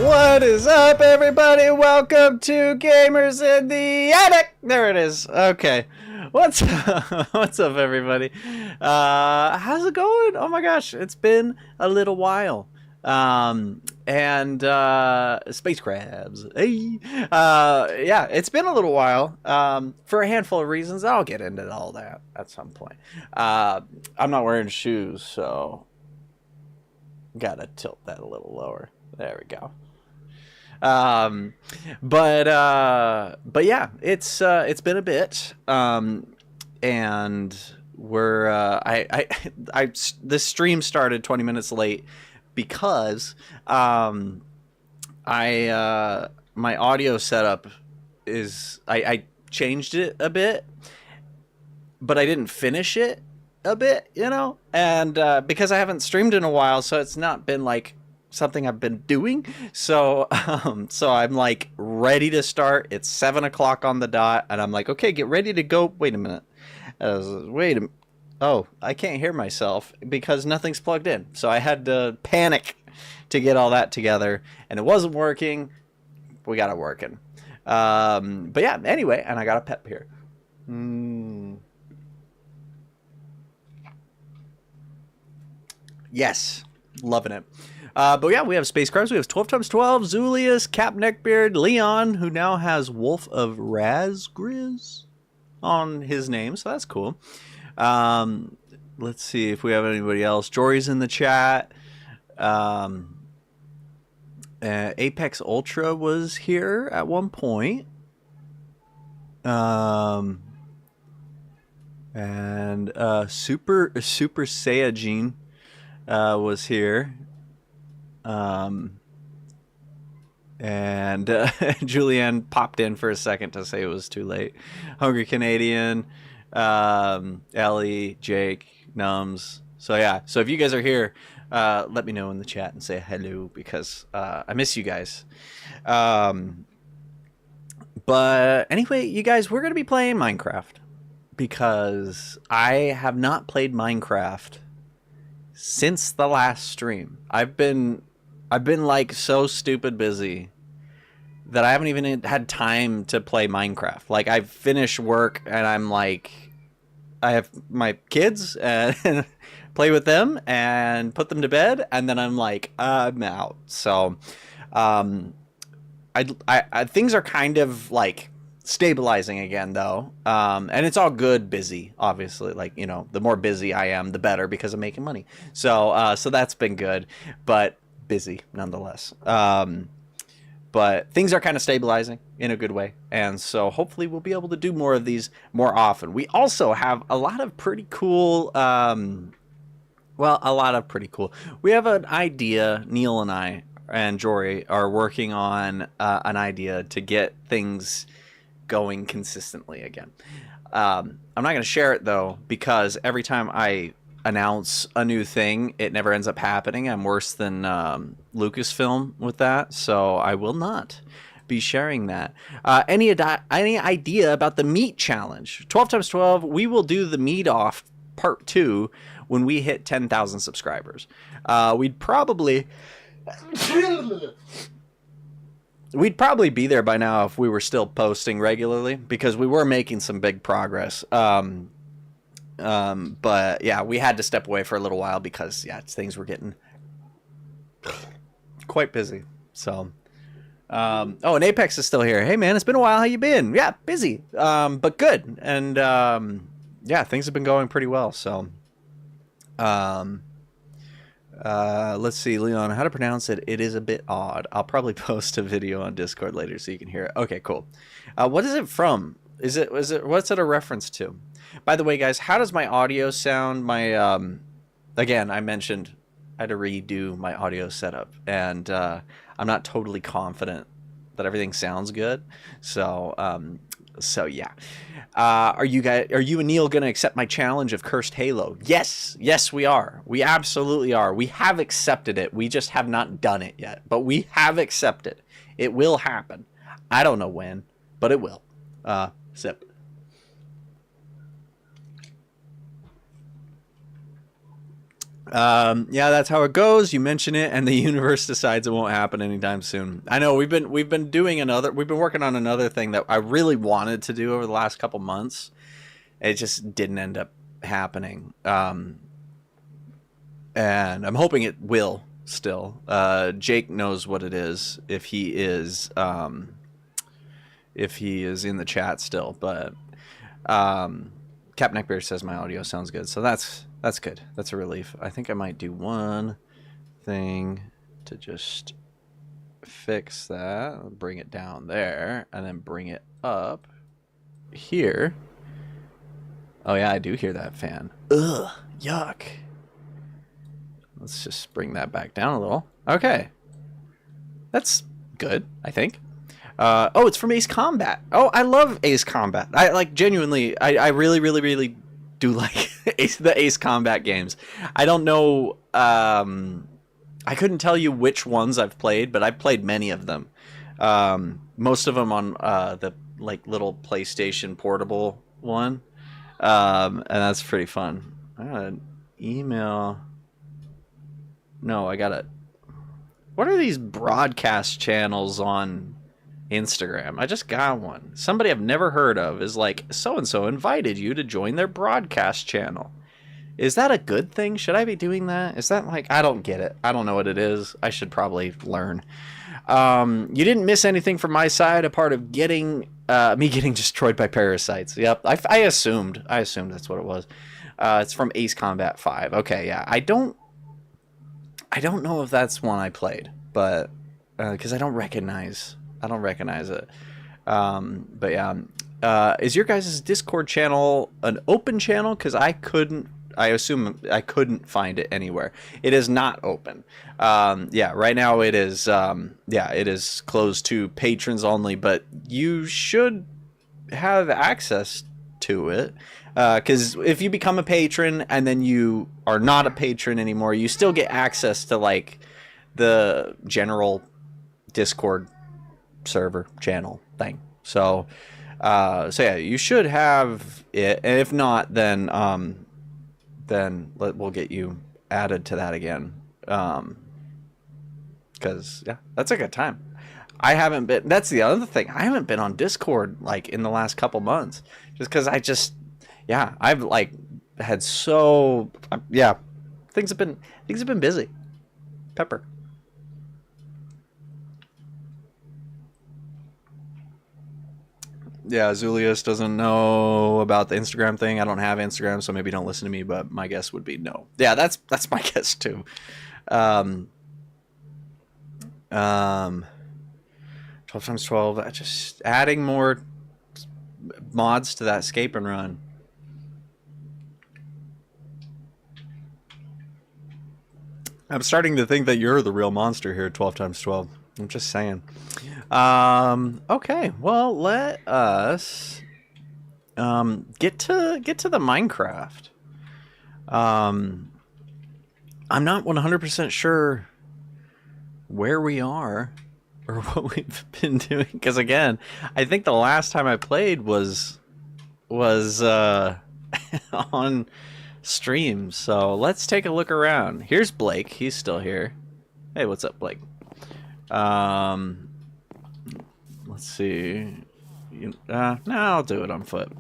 What is up, everybody? Welcome to Gamers in the Attic. There it is. Okay. What's what's up, everybody? How's it going? Oh my gosh, it's been a little while. And space crabs. Hey. Yeah, it's been a little while. For a handful of reasons. I'll get into all that at some point. I'm not wearing shoes, so gotta tilt that a little lower. There we go. But yeah, it's been a bit. And this stream started 20 minutes late because my audio setup is I changed it a bit, but I didn't finish it a bit, and because I haven't streamed in a while, so it's not been like something I've been doing. So I'm like ready to start. It's 7 o'clock on the dot, and I'm like, okay, get ready to go. Wait a minute. Oh, I can't hear myself because nothing's plugged in. So I had to panic to get all that together, and it wasn't working. We got it working. But yeah, anyway, and I got a pep here. Yes, loving it. But yeah, we have Space Crabs. We have 12 times 12, Zulius, Cap Neckbeard, Leon, who now has Wolf of Razgriz on his name, so that's cool. Let's see if we have anybody else. Jory's in the chat. Apex Ultra was here at one point. And Super Saiyajin was here. And Julianne popped in for a second to say it was too late. Hungry Canadian, Ellie, Jake, Nums. So yeah, so if you guys are here, let me know in the chat and say hello, because I miss you guys. But anyway, you guys, we're gonna be playing Minecraft because I have not played Minecraft since the last stream. I've been like so stupid busy that I haven't even had time to play Minecraft. Like, I finish work and I'm like, I have my kids and play with them and put them to bed, and then I'm like, I'm out. So things are kind of like stabilizing again, though, and it's all good busy, obviously. Like, the more busy I am, the better, because I'm making money. So that's been good, but busy nonetheless. But things are kind of stabilizing in a good way, and so hopefully we'll be able to do more of these more often. We also have a lot of pretty cool we have an idea. Neil and I and Jory are working on an idea to get things going consistently again. I'm not going to share it, though, because every time I announce a new thing, it never ends up happening. I'm worse than Lucasfilm with that, so I will not be sharing that. Any idea about the meat challenge? 12 times 12, we will do the meat off part 2 when we hit 10,000 subscribers. We'd probably be there by now if we were still posting regularly, because we were making some big progress. But yeah, we had to step away for a little while because things were getting quite busy. So, and Apex is still here. Hey man, it's been a while. How you been? Yeah, busy, but good. And things have been going pretty well. So, let's see, Leon, how to pronounce it. It is a bit odd. I'll probably post a video on Discord later so you can hear it. Okay, cool. What is it from? What's it a reference to? By the way, guys, how does my audio sound? My again, I mentioned I had to redo my audio setup, and I'm not totally confident that everything sounds good. So yeah. Are you and Neil gonna accept my challenge of Cursed Halo? Yes, we are. We absolutely are. We have accepted it. We just have not done it yet, but we have accepted. It will happen. I don't know when, but it will. Sip. Yeah, that's how it goes. You mention it, and the universe decides it won't happen anytime soon. I know we've been working on another thing that I really wanted to do over the last couple months. It just didn't end up happening, and I'm hoping it will still. Jake knows what it is if he is in the chat still, but Cap Neckbeard says my audio sounds good, so that's good. That's a relief. I think I might do one thing to just fix that. Bring it down there, and then bring it up here. Oh yeah, I do hear that fan. Ugh, yuck. Let's just bring that back down a little. Okay. That's good, I think. Oh, it's from Ace Combat. Oh, I love Ace Combat. I like genuinely. I really, really, really do like the Ace Combat games. I don't know. I couldn't tell you which ones I've played, but I've played many of them. Most of them on the like little PlayStation Portable one, and that's pretty fun. I got an email. No, I got it. What are these broadcast channels on Instagram? I just got one. Somebody I've never heard of is like, so-and-so invited you to join their broadcast channel. Is that a good thing? Should I be doing that? Is that like, I don't get it. I don't know what it is. I should probably learn. You didn't miss anything from my side, a part of getting, me getting destroyed by parasites. Yep, I assumed that's what it was. It's from Ace Combat 5. Okay, yeah. I don't know if that's one I played, but because I don't recognize it. But yeah, is your guys' Discord channel an open channel? Because I assume I couldn't find it anywhere. It is not open. Yeah, right now it is. It is closed to patrons only, but you should have access to it. Because if you become a patron and then you are not a patron anymore, you still get access to like the general Discord server channel thing. So yeah, you should have it. And if not, then we'll get you added to that again. Because yeah, that's a good time. I haven't been. That's the other thing. I haven't been on Discord like in the last couple months, just because I've like had things have been busy. Pepper. Yeah, Zulius doesn't know about the Instagram thing. I don't have Instagram, so maybe don't listen to me, but my guess would be no. Yeah, that's my guess too. 12 times 12, just adding more mods to that escape and run. I'm starting to think that you're the real monster here, 12 times 12. I'm just saying. Okay, well, let us get to the Minecraft. I'm not 100% sure where we are or what we've been doing, because again, I think the last time I played was on stream. So let's take a look around. Here's Blake. He's still here. Hey, what's up, Blake? Let's see. No, I'll do it on foot.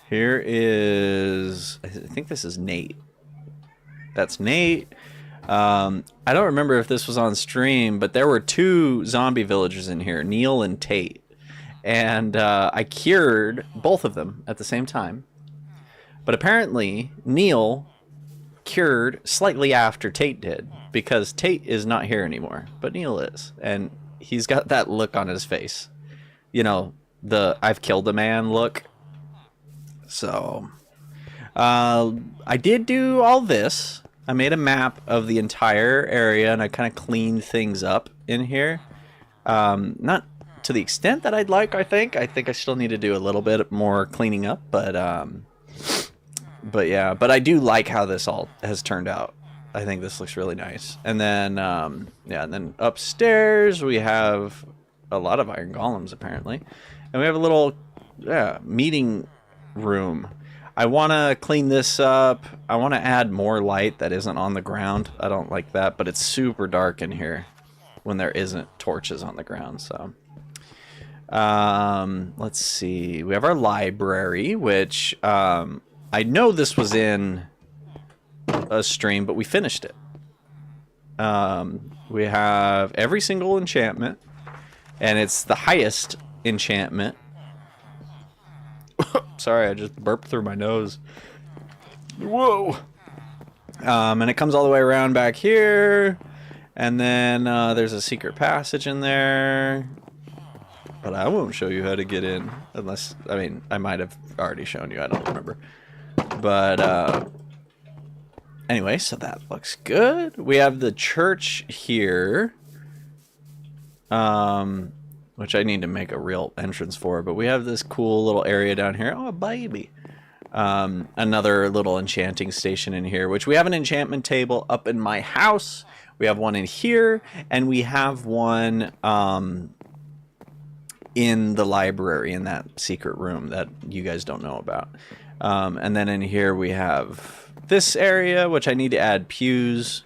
Here is, I think this is Nate. That's Nate. I don't remember if this was on stream, but there were two zombie villagers in here, Neil and Tate. And I cured both of them at the same time. But apparently, Neil cured slightly after Tate did, because Tate is not here anymore, but Neil is. And he's got that look on his face. You know, the I've killed a man look. So, I did do all this. I made a map of the entire area, and I kind of cleaned things up in here. Not to the extent that I'd like, I think. I think I still need to do a little bit more cleaning up, but yeah. But I do like how this all has turned out. I think this looks really nice. And then, yeah, and then upstairs we have a lot of iron golems, apparently. And we have a little meeting room. I want to clean this up. I want to add more light that isn't on the ground. I don't like that, but it's super dark in here when there isn't torches on the ground. So let's see. We have our library, which I know this was in a stream, but we finished it. We have every single enchantment, and it's the highest enchantment. Sorry, I just burped through my nose. Whoa. And it comes all the way around back here, and then there's a secret passage in there, but I won't show you how to get in unless, I mean, I might have already shown you, I don't remember. But anyway, so that looks good. We have the church here, which I need to make a real entrance for, but we have this cool little area down here. Oh, baby. Another little enchanting station in here, which we have an enchantment table up in my house. We have one in here, and we have one in the library, in that secret room that you guys don't know about. And then in here we have this area, which I need to add pews.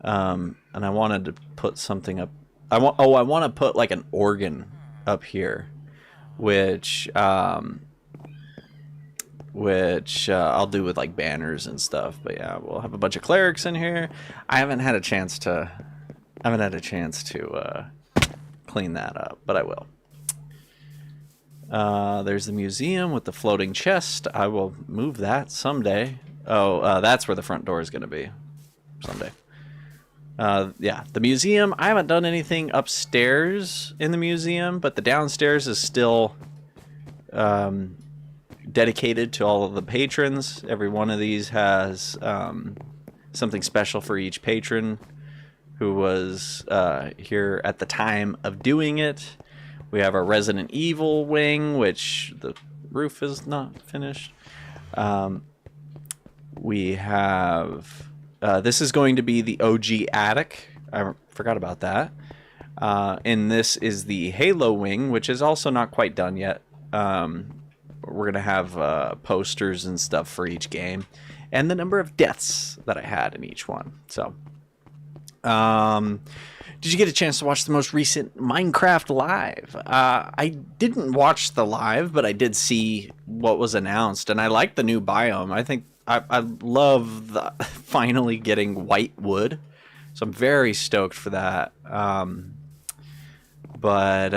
And I wanted to put something up. I want to put like an organ up here, which I'll do with like banners and stuff. But yeah, we'll have a bunch of clerics in here. I haven't had a chance to clean that up, but I will. There's the museum with the floating chest. I will move that someday. Oh, that's where the front door is going to be someday. Yeah, the museum. I haven't done anything upstairs in the museum, but the downstairs is still dedicated to all of the patrons. Every one of these has something special for each patron who was here at the time of doing it. We have our Resident Evil wing, which the roof is not finished. We have... this is going to be the OG attic. I forgot about that. And this is the Halo wing, which is also not quite done yet. We're going to have posters and stuff for each game. And the number of deaths that I had in each one. So, did you get a chance to watch the most recent Minecraft live? I didn't watch the live, but I did see what was announced. And I like the new biome. I think I love finally getting white wood. So I'm very stoked for that. But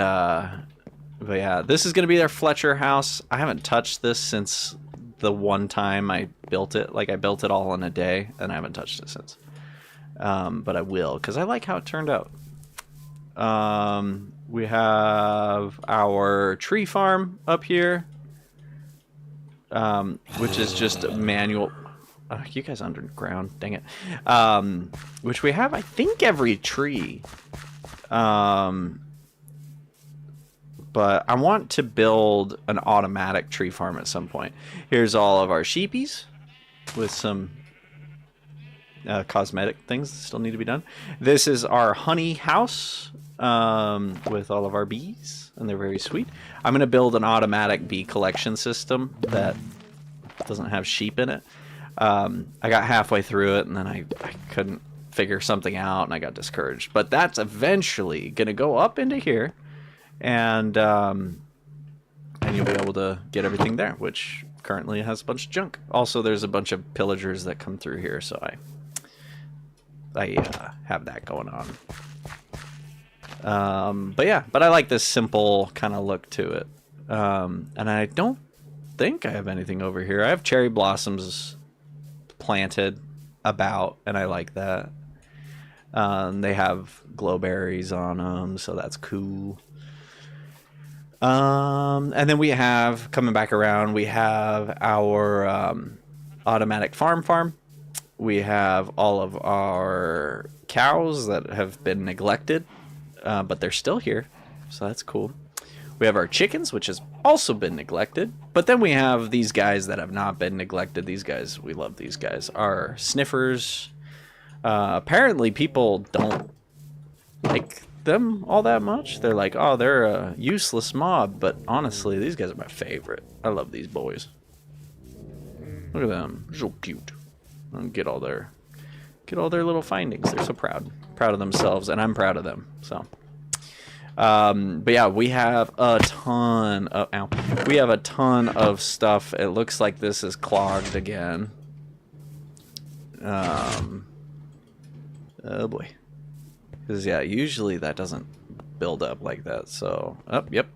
yeah, this is going to be their Fletcher house. I haven't touched this since the one time I built it. Like, I built it all in a day, and I haven't touched it since. But I will, because I like how it turned out. We have our tree farm up here, which is just a manual... you guys underground, dang it. Which we have, I think, every tree. But I want to build an automatic tree farm at some point. Here's all of our sheepies with some cosmetic things that still need to be done. This is our honey house with all of our bees, and they're very sweet. I'm going to build an automatic bee collection system that doesn't have sheep in it. I got halfway through it, and then I couldn't figure something out, and I got discouraged. But that's eventually going to go up into here, and you'll be able to get everything there, which currently has a bunch of junk. Also, there's a bunch of pillagers that come through here, so I have that going on. But yeah, but I like this simple kind of look to it. And I don't think I have anything over here. I have cherry blossoms planted about, and I like that. They have glowberries on them, so that's cool. And then we have, coming back around, we have our automatic farm. We have all of our cows that have been neglected, but they're still here, so that's cool. We have our chickens, which has also been neglected, but then we have these guys that have not been neglected. These guys, we love these guys. Our sniffers. Apparently people don't like them all that much. They're like, oh, they're a useless mob, but honestly, these guys are my favorite. I love these boys. Look at them, so cute. And get all their little findings. They're so proud of themselves, and I'm proud of them. So, but yeah, we have a ton of stuff. It looks like this is clogged again. Oh boy. Because, yeah, usually that doesn't build up like that. So, yep.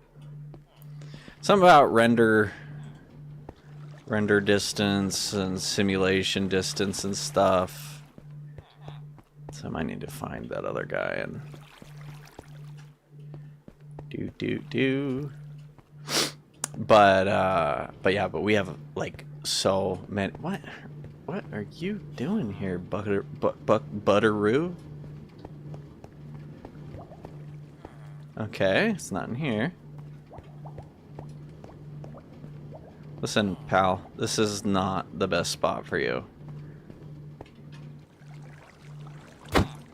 Something about render distance and simulation distance and stuff. So I might need to find that other guy and do. But yeah, but we have like so many. What are you doing here, Butteroo? Okay, it's not in here. Listen, pal, this is not the best spot for you.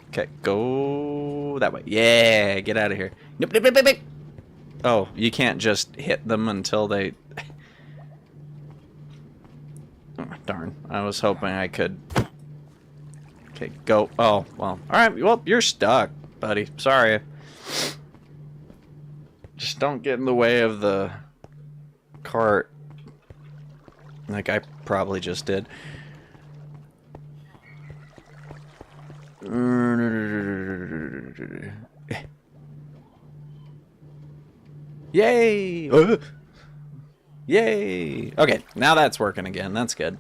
Okay, go that way. Yeah, get out of here. Nope. Oh, you can't just hit them until they... Oh, darn, I was hoping I could... Okay, go. Oh, well, alright, well, you're stuck, buddy. Sorry. Just don't get in the way of the cart. Like I probably just did. Yay! Yay! Okay, now that's working again. That's good.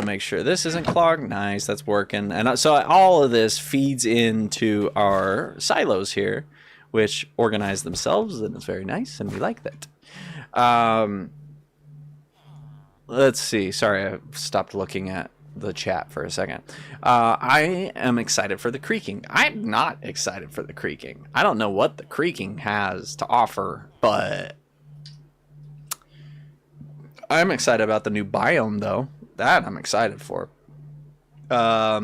Make sure this isn't clogged. Nice, that's working. And so all of this feeds into our silos here, which organize themselves, and it's very nice, and we like that. Let's see. Sorry, I stopped looking at the chat for a second. I am excited for the creaking. I'm not excited for the creaking. I don't know what the creaking has to offer, but I'm excited about the new biome, though. That I'm excited for. Yeah,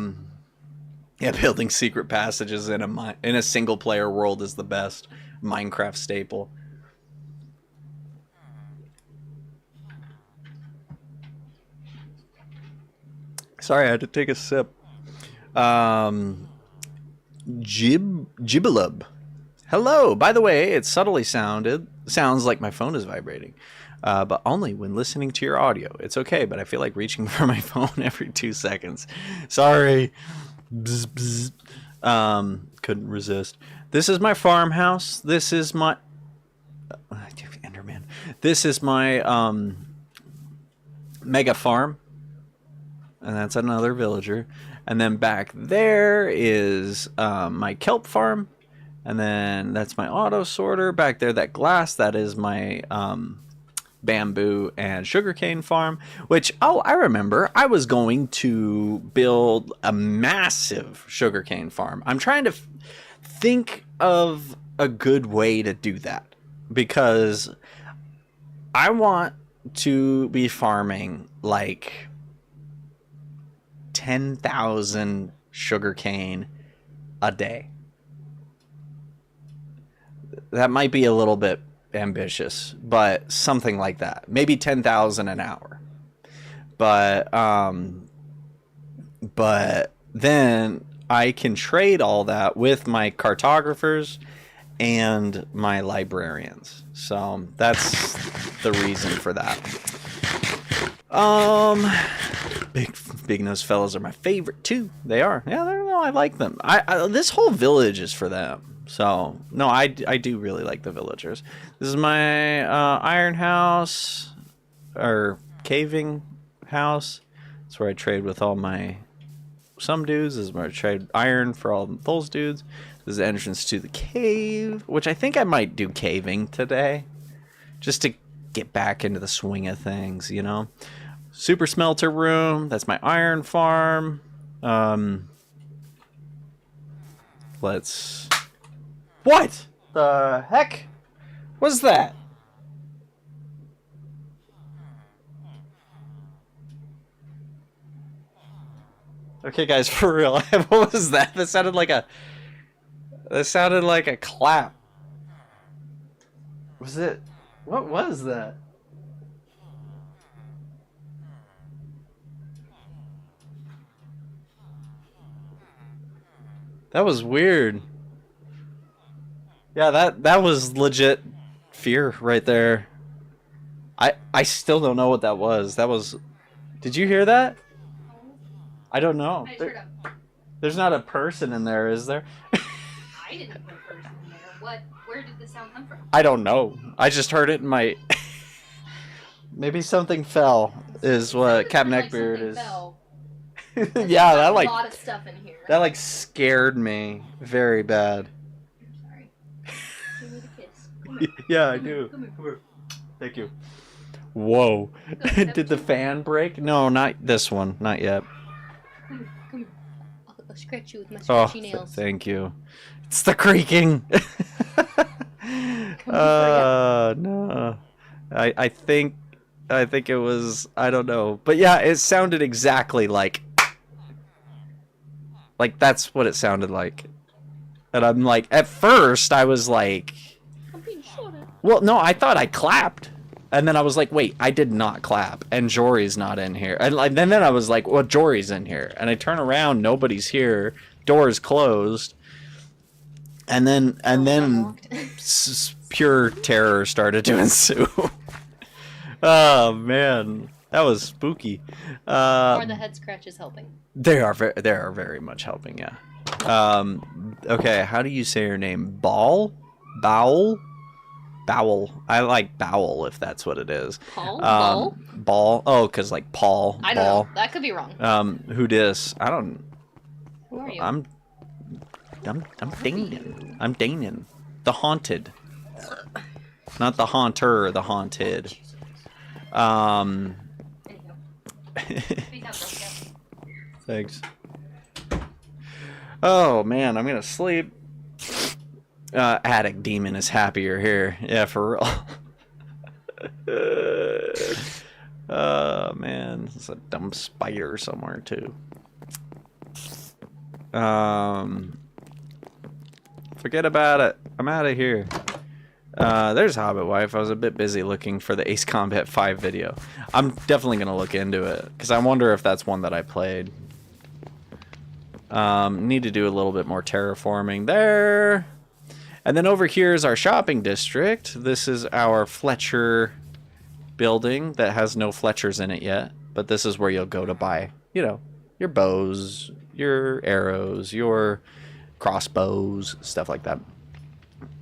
building secret passages in a single player world is the best Minecraft staple. Sorry, I had to take a sip. Jibbalub. Hello. By the way, it subtly sounds like my phone is vibrating, but only when listening to your audio. It's okay, but I feel like reaching for my phone every 2 seconds. Sorry. Bzz, bzz. Couldn't resist. This is my farmhouse. This is my Enderman. This is my mega farm. And that's another villager. And then back there is my kelp farm. And then that's my auto sorter. Back there, that glass, that is my bamboo and sugarcane farm. Which, oh, I remember. I was going to build a massive sugarcane farm. I'm trying to think of a good way to do that. Because I want to be farming like 10,000 sugarcane a day. That might be a little bit ambitious, but something like that. Maybe 10,000 an hour. But then I can trade all that with my cartographers and my librarians. So that's the reason for that. Big nose fellas are my favorite too. They are. Yeah, I like them. This whole village is for them. So no, I do really like the villagers. This is my iron house or caving house. That's where I trade with all my dudes. This is where I trade iron for all those dudes. This is the entrance to the cave, which I think I might do caving today, just to get back into the swing of things, you know. Super smelter room. That's my iron farm. What the heck was that? Okay, guys, for real. What was that? That sounded like That sounded like a clap. Was it? What was that? That was weird. Yeah, that was legit fear right there. I still don't know what that was. That was. Did you hear that? I don't know. There's not a person in there, is there? I didn't put a person in there. What? Where did the sound come from? I don't know. I just heard it in my. Maybe something fell. Is what Captain Neckbeard is. Yeah, that like. A lot of stuff in here. That like scared me very bad. I'm sorry. You need a kiss. Come here. Yeah, I do. Come here. Thank you. Whoa. Did the fan break? No, not this one. Not yet. Come here. I'll scratch you with my Oh, scratchy nails. thank you. It's the creaking. No. I think it was, I don't know. But yeah, it sounded exactly like that's what it sounded like. And I'm like, at first I was like, I'm being shot at. well, no, I thought I clapped. And then I was like, wait, I did not clap. And Jory's not in here. And then I was like, well, Jory's in here. And I turn around, nobody's here. Door's closed. And then pure terror started to ensue. Oh, man. That was spooky. Or the head scratches helping. They are very much helping, yeah. Okay, how do you say your name? Bowel? Bowel. I like Bowel if that's what it is. Paul? Ball. Oh, because like Paul. I don't know. That could be wrong. Who dis? I don't. Who are you? I'm Daynen. I'm Daynen. The haunted. Not the haunter, the haunted. Thanks. Oh man, I'm gonna sleep. Attic demon is happier here. Yeah, for real. Oh man, there's a dumb spider somewhere too. Forget about it. I'm out of here. There's Hobbit Wife. I was a bit busy looking for the Ace Combat 5 video. I'm definitely gonna look into it because I wonder if that's one that I played. Need to do a little bit more terraforming there. And then over here is our shopping district. This is our Fletcher building that has no Fletchers in it yet. But this is where you'll go to buy, you know, your bows, your arrows, your crossbows, stuff like that.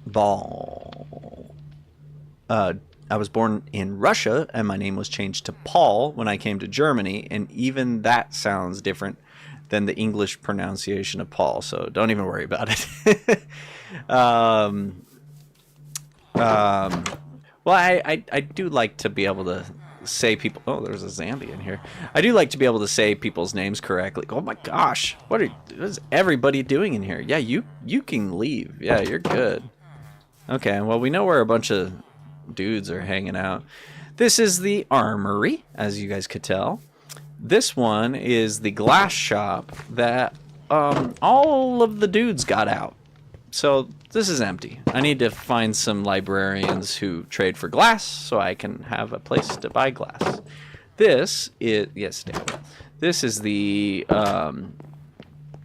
Ball. I was born in Russia, and my name was changed to Paul when I came to Germany. And even that sounds different than the English pronunciation of Paul. So don't even worry about it. Well, I do like to be able to say people. Oh, there's a zombie in here. I do like to be able to say people's names correctly. Oh my gosh, what is everybody doing in here? Yeah, you can leave. Yeah, you're good. Okay, well we know where a bunch of dudes are hanging out. This is the armory, as you guys could tell. This one is the glass shop that all of the dudes got out. So this is empty. I need to find some librarians who trade for glass so I can have a place to buy glass. This is, yes, Daniel. This is the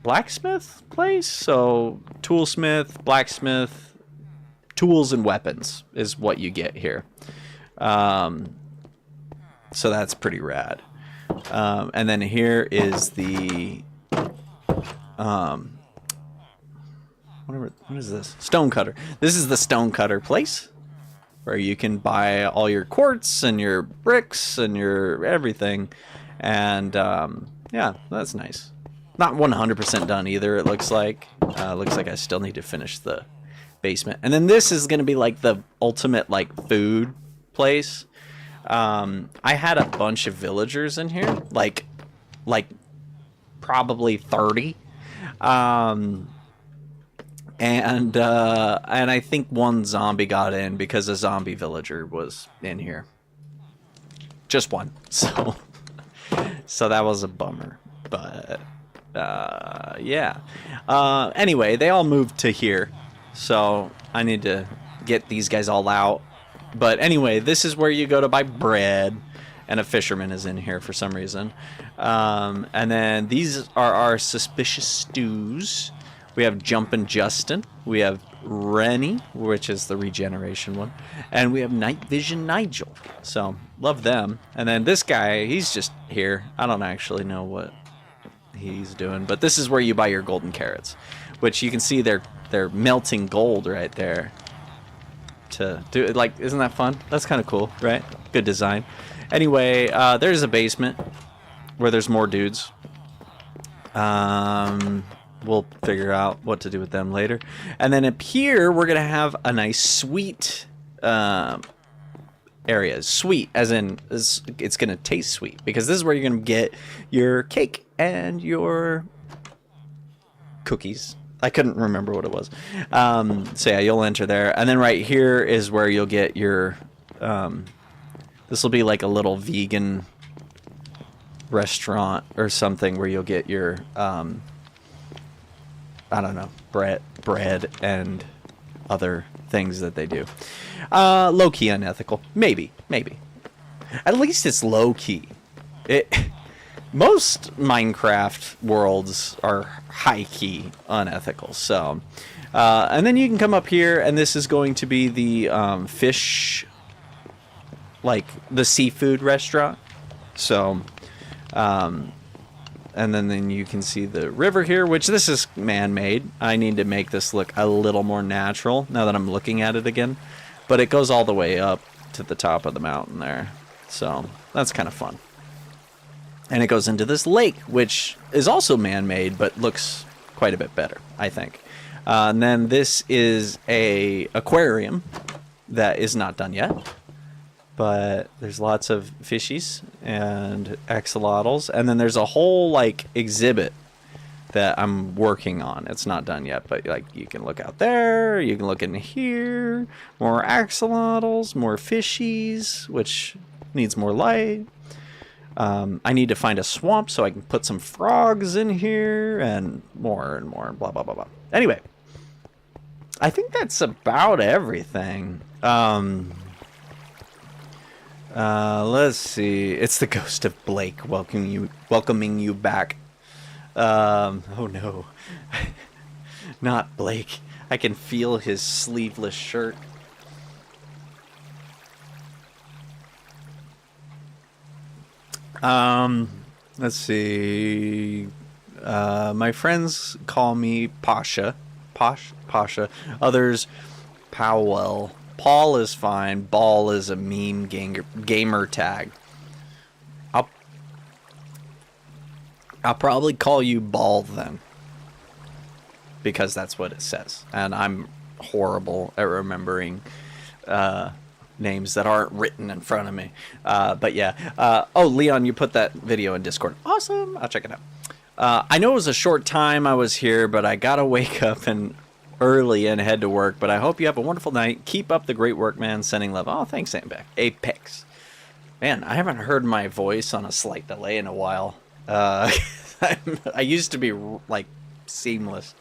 blacksmith place. So toolsmith, blacksmith, tools and weapons is what you get here. So that's pretty rad. And then here is the what is this? Stone cutter. This is the stone cutter place where you can buy all your quartz and your bricks and your everything. And yeah, that's nice. Not 100% done either, it looks like. Looks like I still need to finish the basement. And then this is going to be like the ultimate like food place. I had a bunch of villagers in here, like probably 30. And I think one zombie got in because a zombie villager was in here. Just one. So that was a bummer. But Yeah. Anyway, they all moved to here, so I need to get these guys all out. But anyway, this is where you go to buy bread, and a fisherman is in here for some reason. And then these are our suspicious stews. We have Jumpin' Justin. We have Rennie, which is the regeneration one. And we have Night Vision Nigel. So, love them. And then this guy, he's just here. I don't actually know what he's doing. But this is where you buy your golden carrots. Which you can see they're melting gold right there. To do it, like, isn't that fun? That's kind of cool, right? Good design. Anyway, there's a basement where there's more dudes. We'll figure out what to do with them later. And then up here, we're going to have a nice sweet area. Sweet, as in, it's going to taste sweet. Because this is where you're going to get your cake and your cookies. I couldn't remember what it was. So yeah, you'll enter there. And then right here is where you'll get your... this will be like a little vegan restaurant or something where you'll get your... I don't know, bread and other things that they do. Low-key unethical. Maybe. At least it's low-key. Most Minecraft worlds are high-key unethical, so... and then you can come up here, and this is going to be the fish... like, the seafood restaurant. So... and then you can see the river here, which this is man-made. I need to make this look a little more natural now that I'm looking at it again. But it goes all the way up to the top of the mountain there. So that's kind of fun. And it goes into this lake, which is also man-made, but looks quite a bit better, I think. And then this is a aquarium that is not done yet. But there's lots of fishies and axolotls. And then there's a whole, like, exhibit that I'm working on. It's not done yet, but, like, you can look out there. You can look in here. More axolotls, more fishies, which needs more light. I need to find a swamp so I can put some frogs in here. And more, blah, blah, blah, blah. Anyway, I think that's about everything. Let's see. It's the ghost of Blake welcoming you back. Oh no. Not Blake. I can feel his sleeveless shirt. Let's see. My friends call me Pasha. Pasha. Others, Powell. Paul is fine. Ball is a meme gamer tag. I'll probably call you Ball then. Because that's what it says. And I'm horrible at remembering names that aren't written in front of me. But yeah. Oh, Leon, you put that video in Discord. Awesome. I'll check it out. I know it was a short time I was here, but I gotta wake up and early and head to work. But I hope you have a wonderful night. Keep up the great work, man. Sending love. Oh, thanks, Sandbag. Apex. Man, I haven't heard my voice on a slight delay in a while. I used to be, like, seamless.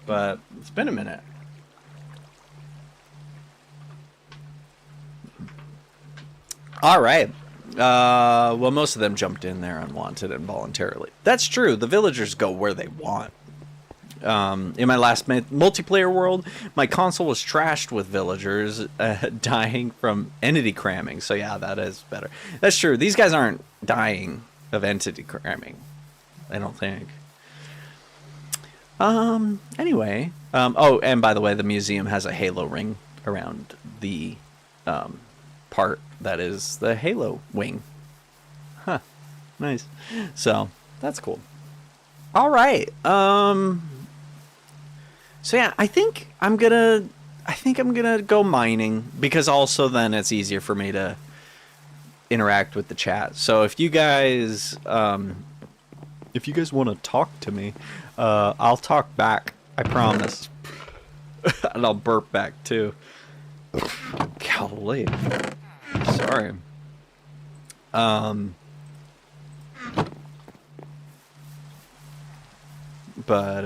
But it's been a minute. All right. Well, most of them jumped in there unwanted and voluntarily. That's true. The villagers go where they want. In my last multiplayer world, my console was trashed with villagers dying from entity cramming. So yeah, that is better. That's true. These guys aren't dying of entity cramming, I don't think. Anyway. Oh, and by the way, the museum has a halo ring around the part that is the halo wing. Huh. Nice. So, that's cool. All right. So yeah, I think I'm gonna go mining, because also then it's easier for me to interact with the chat. So if you guys want to talk to me, I'll talk back. I promise. And I'll burp back too. Golly. Sorry. But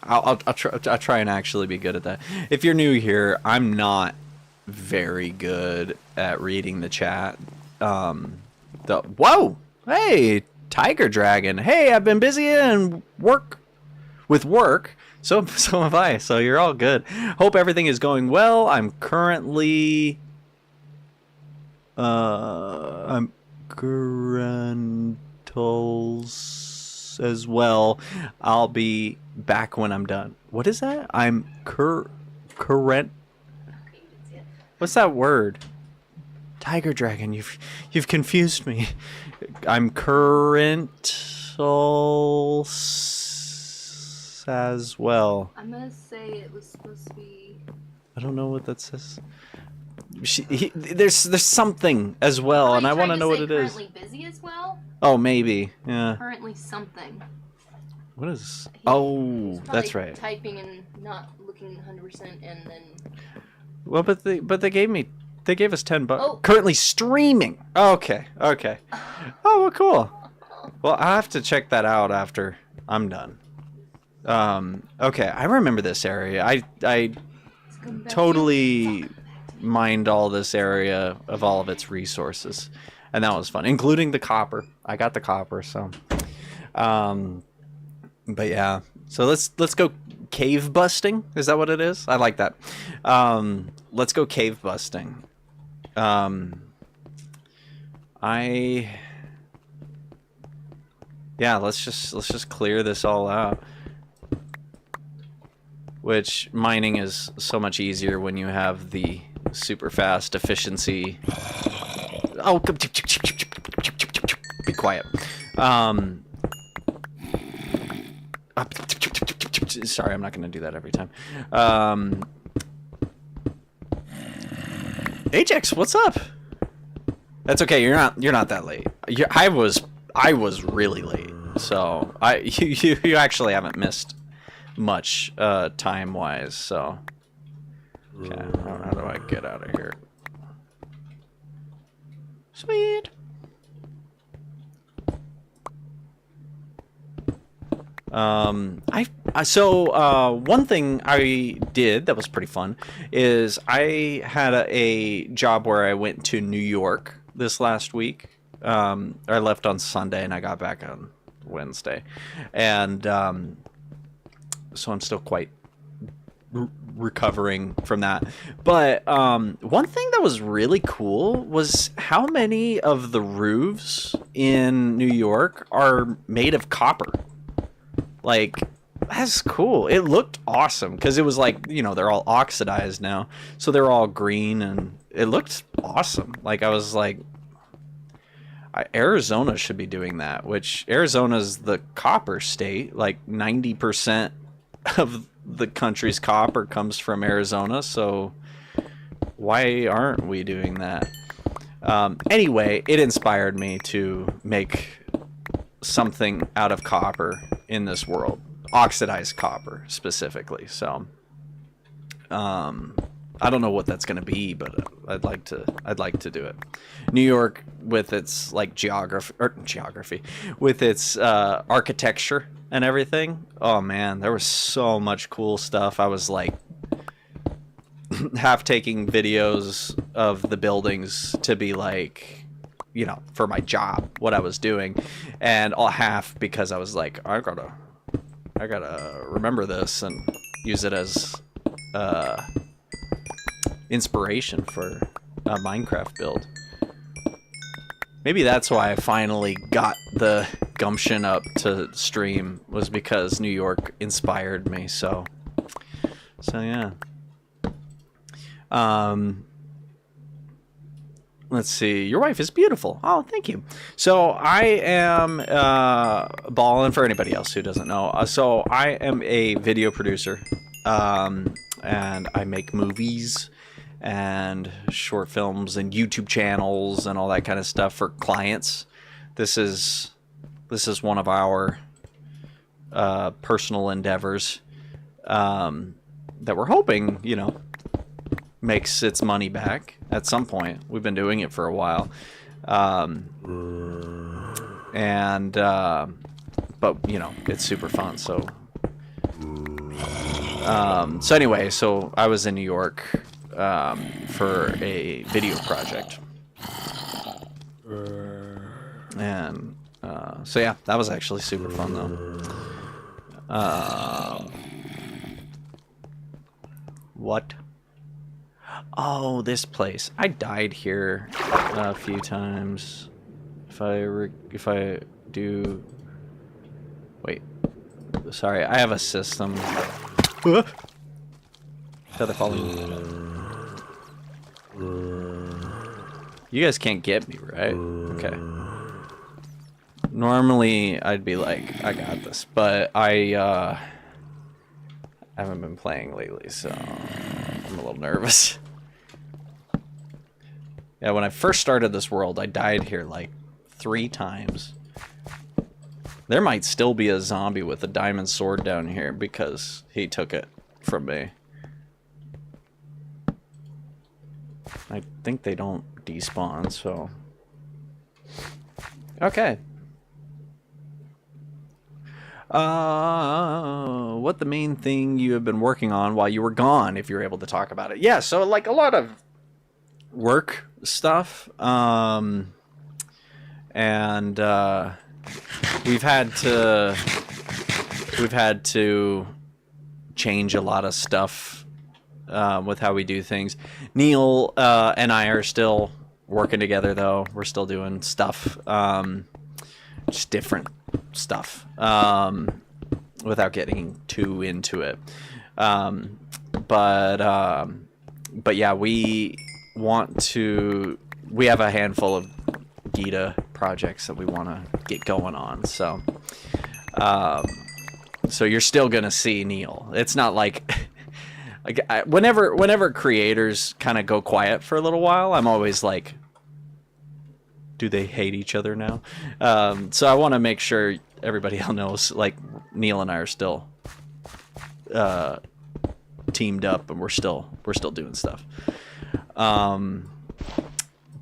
I'll try and actually be good at that. If you're new here, I'm not very good at reading the chat. Whoa, hey, Tiger Dragon. Hey, I've been busy in work. So have I. So you're all good. Hope everything is going well. I'm currently I'm currentals as well. I'll be back when I'm done. What is that? I'm current. What's that word? Tiger Dragon, you've confused me. I'm current as well. I'm gonna say it was supposed to be. I don't know what that says. There's something as well, and I want to know what it is. Currently busy as well. Oh, maybe. Yeah. Currently something. What is? Oh, that's right. Typing and not looking 100%, and then. Well, but they gave us $10. Oh. Currently streaming. Okay. Oh, well, cool. Well, I'll have to check that out after I'm done. Okay, I remember this area. I totally mined all this area of all of its resources, and that was fun, including the copper. I got the copper, so. But yeah, so let's go cave busting. Is that what it is? I like that. Let's go cave busting. Yeah, let's just clear this all out. Which mining is so much easier when you have the super fast efficiency. Oh, be quiet. Sorry, I'm not going to do that every time. Ajax, what's up? That's okay. You're not that late. I was really late. So you actually haven't missed much time wise. So okay, how do I get out of here? Sweet. One thing I did that was pretty fun is I had a job where I went to New York this last week. I left on Sunday and I got back on Wednesday, and so I'm still quite recovering from that. But one thing that was really cool was how many of the roofs in New York are made of copper. Like, that's cool. It looked awesome because it was like, they're all oxidized now, so they're all green, and it looked awesome. Like, I was like, Arizona should be doing that, which Arizona's the copper state. Like 90% of the country's copper comes from Arizona, so why aren't we doing that? Anyway, it inspired me to make something out of copper in this world, oxidized copper specifically. So I don't know what that's going to be, but I'd like to do it. New York, with its like geography, with its architecture and everything. Oh man, there was so much cool stuff. I was like half taking videos of the buildings to be like, for my job, what I was doing, and all half because I was like, I gotta remember this and use it as inspiration for a Minecraft build. Maybe that's why I finally got the gumption up to stream, was because New York inspired me. So yeah. Let's see. Your wife is beautiful. Oh, thank you. So I am balling, for anybody else who doesn't know. So I am a video producer, and I make movies and short films and YouTube channels and all that kind of stuff for clients. This is one of our personal endeavors that we're hoping, makes its money back at some point. We've been doing it for a while. but you know, it's super fun. So, so anyway, so I was in New York for a video project, and so yeah, that was actually super fun though. What? Oh, this place. I died here a few times. If I do... Wait. Sorry, I have a system. Feather falling. You guys can't get me, right? Okay. Normally, I'd be like, I got this. But I haven't been playing lately, so I'm a little nervous. Yeah, when I first started this world, I died here like 3 times. There might still be a zombie with a diamond sword down here because he took it from me. I think they don't despawn, so... Okay. What the main thing you have been working on while you were gone, if you're able to talk about it. Yeah, so like a lot of work stuff, and we've had to change a lot of stuff with how we do things. Neil and I are still working together, though. We're still doing stuff, just different stuff, without getting too into it. But yeah, we have a handful of Gita projects that we want to get going on. So so you're still gonna see Neil. It's not like whenever creators kind of go quiet for a little while, I'm always like, do they hate each other now? So I want to make sure everybody else knows, like, Neil and I are still teamed up, and we're still doing stuff.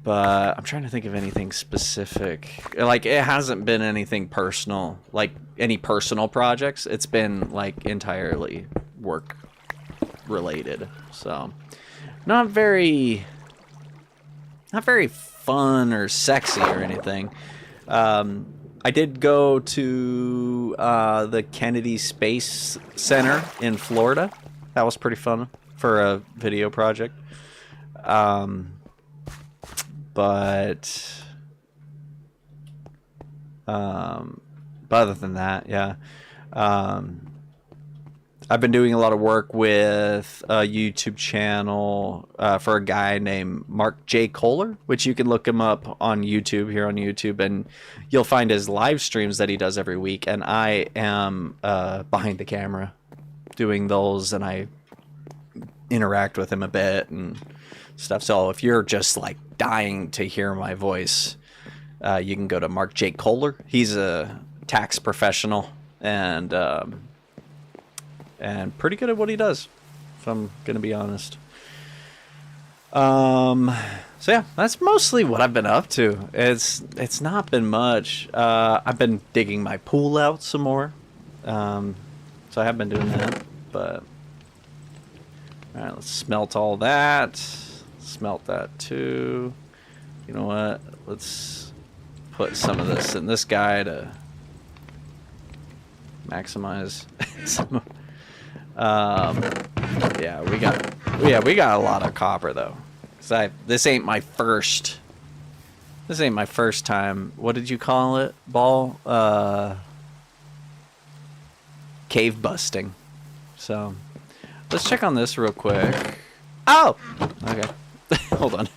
But I'm trying to think of anything specific. Like, it hasn't been anything personal, like any personal projects. It's been like entirely work related. So not very fun or sexy or anything. I did go to the Kennedy Space Center in Florida. That was pretty fun for a video project. But other than that, yeah. I've been doing a lot of work with a YouTube channel for a guy named Mark J. Kohler, which you can look him up on YouTube, here on YouTube, and you'll find his live streams that he does every week. And I am behind the camera doing those, and I interact with him a bit and stuff. So if you're just like dying to hear my voice, you can go to Mark J. Kohler. He's a tax professional and pretty good at what he does, if I'm gonna be honest. So yeah, that's mostly what I've been up to. It's not been much. I've been digging my pool out some more, so I have been doing that. But all right, let's smelt all that. Smelt that too. You know what? Let's put some of this in this guy to maximize some. Yeah, we got a lot of copper though. This ain't my first time. What did you call it, Ball? Cave busting. So let's check on this real quick. Oh, okay. Hold on.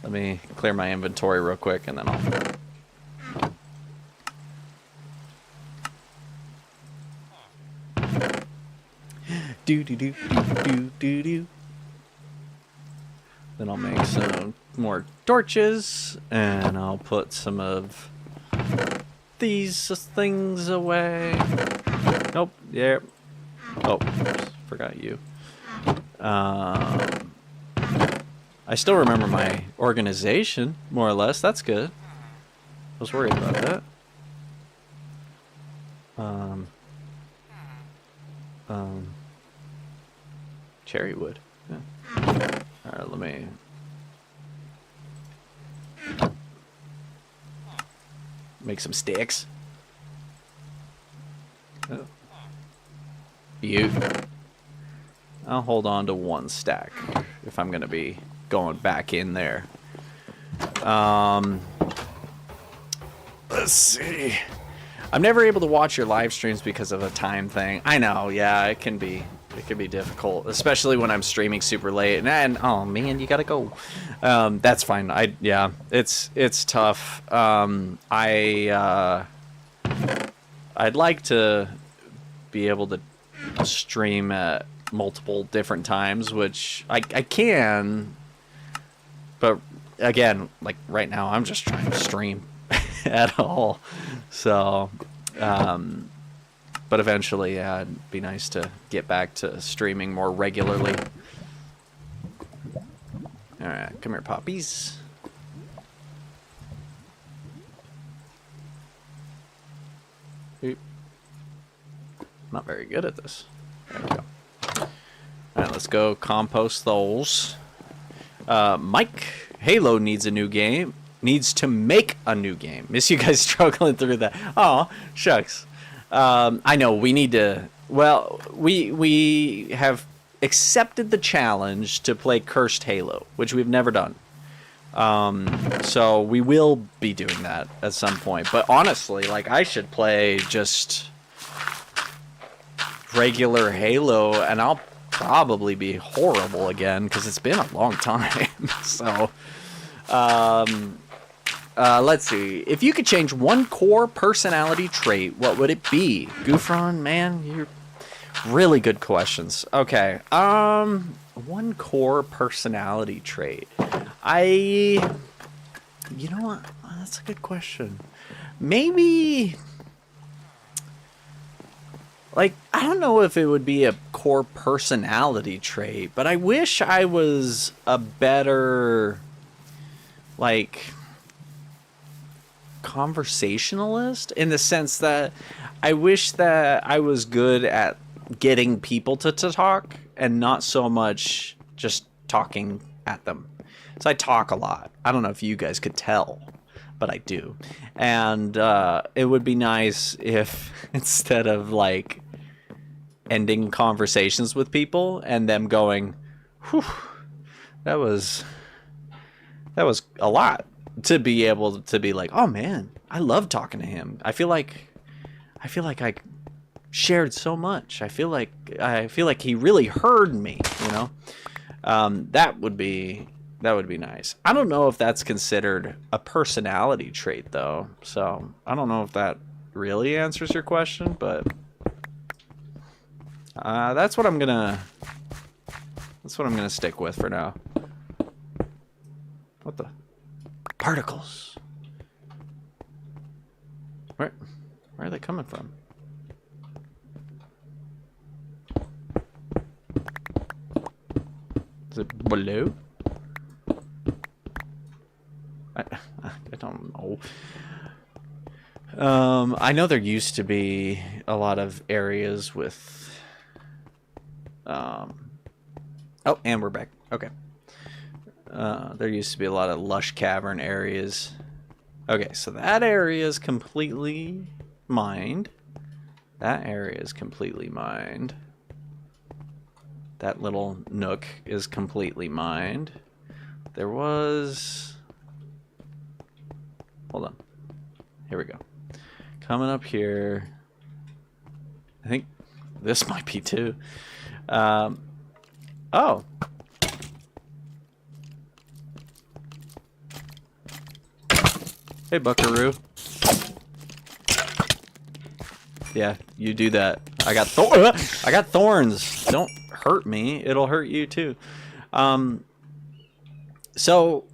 Let me clear my inventory real quick, and then I'll. Do do do do do do. Then I'll make some more torches, and I'll put some of these things away. Nope. Yeah. Oh, forgot you. I still remember my organization, more or less. That's good. I was worried about that. Um, um, cherry wood. Yeah. All right, let me. Make some sticks. Oh. I'll hold on to one stack if I'm gonna be going back in there. Let's see. I'm never able to watch your live streams because of a time thing. I know, yeah, it can be difficult, especially when I'm streaming super late. And oh man, you gotta go. That's fine. It's tough. I'd like to be able to stream at multiple different times, which I can, but again, like right now, I'm just trying to stream at all. So, but eventually, yeah, it'd be nice to get back to streaming more regularly. All right, come here, poppies. Oop. Not very good at this. There we go. All right, let's go compost those. Mike, Halo needs a new game. Needs to make a new game. Miss you guys struggling through that. Oh, shucks. I know we need to. Well, we have accepted the challenge to play Cursed Halo, which we've never done. So we will be doing that at some point. But honestly, like I should play just regular Halo, and I'll probably be horrible again because it's been a long time. So, let's see. If you could change one core personality trait, what would it be? Goofron, man, you're really good questions. Okay. One core personality trait. You know what? That's a good question. Maybe, like, I don't know if it would be a core personality trait, but I wish I was a better, like, conversationalist, in the sense that I wish that I was good at getting people to talk and not so much just talking at them. So I talk a lot. I don't know if you guys could tell, but I do. And it would be nice if instead of like ending conversations with people and them going, whew, that was a lot, to be able to be like, oh man, I love talking to him. I feel like I shared so much. I feel like he really heard me, you know? That would be nice. I don't know if that's considered a personality trait though. So I don't know if that really answers your question, but that's what I'm gonna stick with for now. What the particles? Where are they coming from? Is it below? I don't know. I know there used to be a lot of areas with oh, and we're back. Okay. There used to be a lot of lush cavern areas. Okay, so that area is completely mined. That area is completely mined. That little nook is completely mined. There was... Hold on. Here we go. Coming up here. I think this might be too. Oh. Hey, Buckaroo. Yeah, you do that. I got thorns. Don't hurt me. It'll hurt you too. So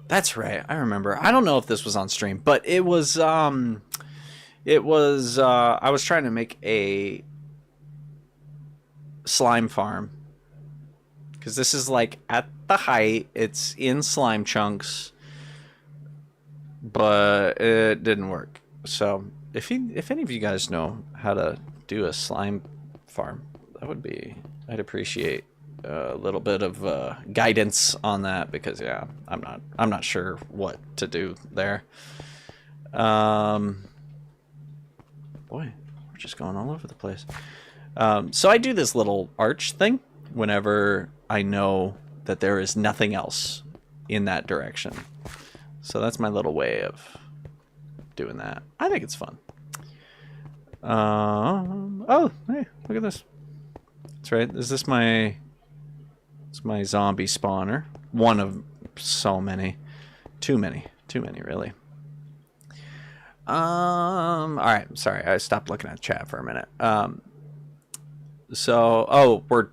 that's right. I remember. I don't know if this was on stream, but it was I was trying to make a slime farm, because this is like at the height. It's in slime chunks, but it didn't work. So if any of you guys know how to do a slime farm, that would be, I'd appreciate a little bit of guidance on that, because yeah, I'm not sure what to do there. Boy, we're just going all over the place. So I do this little arch thing whenever I know that there is nothing else in that direction. So that's my little way of doing that. I think it's fun. Oh, hey, look at this. That's right. Is this my... It's my zombie spawner. One of so many. Too many, really. Alright, sorry, I stopped looking at chat for a minute. So, oh, we're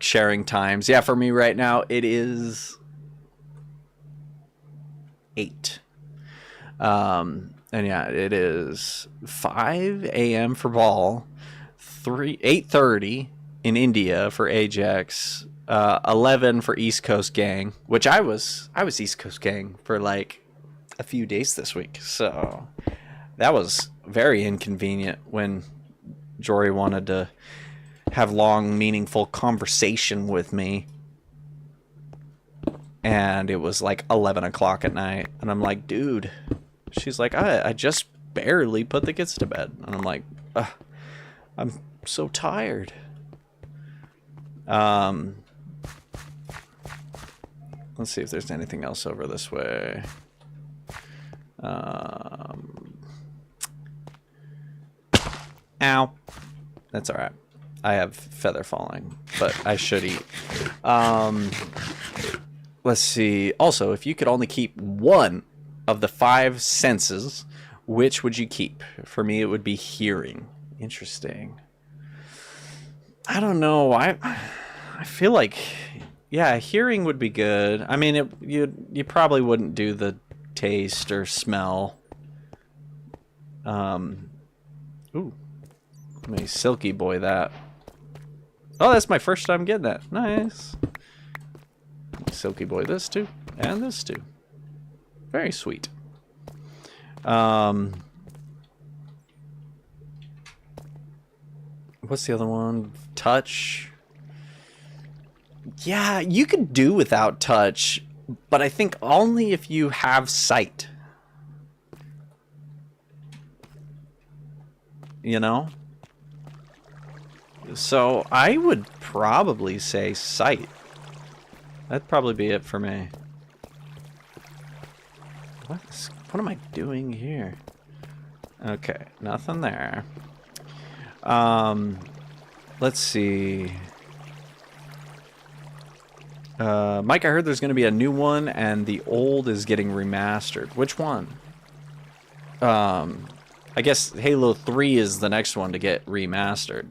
sharing times. Yeah, for me right now, it is 8. And yeah, it is 5 a.m. for Ball, 8:30 in India for Ajax, 11 for East Coast Gang, which I was East Coast Gang for like a few days this week, so that was very inconvenient when Jory wanted to have long, meaningful conversation with me, and it was like 11 o'clock at night, and I'm like, dude. She's like, I just barely put the kids to bed, and I'm like, I'm so tired. Let's see if there's anything else over this way. Ow. That's alright. I have feather falling, but I should eat. Let's see. Also, if you could only keep one of the 5 senses, which would you keep? For me, it would be hearing. Interesting. I don't know. I feel like, yeah, hearing would be good. I mean, you probably wouldn't do the taste or smell. Ooh, let me silky boy that. Oh, that's my first time getting that. Nice. Silky boy this too, and this too. Very sweet. What's the other one? Touch. Yeah, you could do without touch, but I think only if you have sight. You know? So I would probably say sight. That'd probably be it for me. What am I doing here? Okay, nothing there. Let's see. Mike, I heard there's going to be a new one, and the old is getting remastered. Which one? I guess Halo 3 is the next one to get remastered.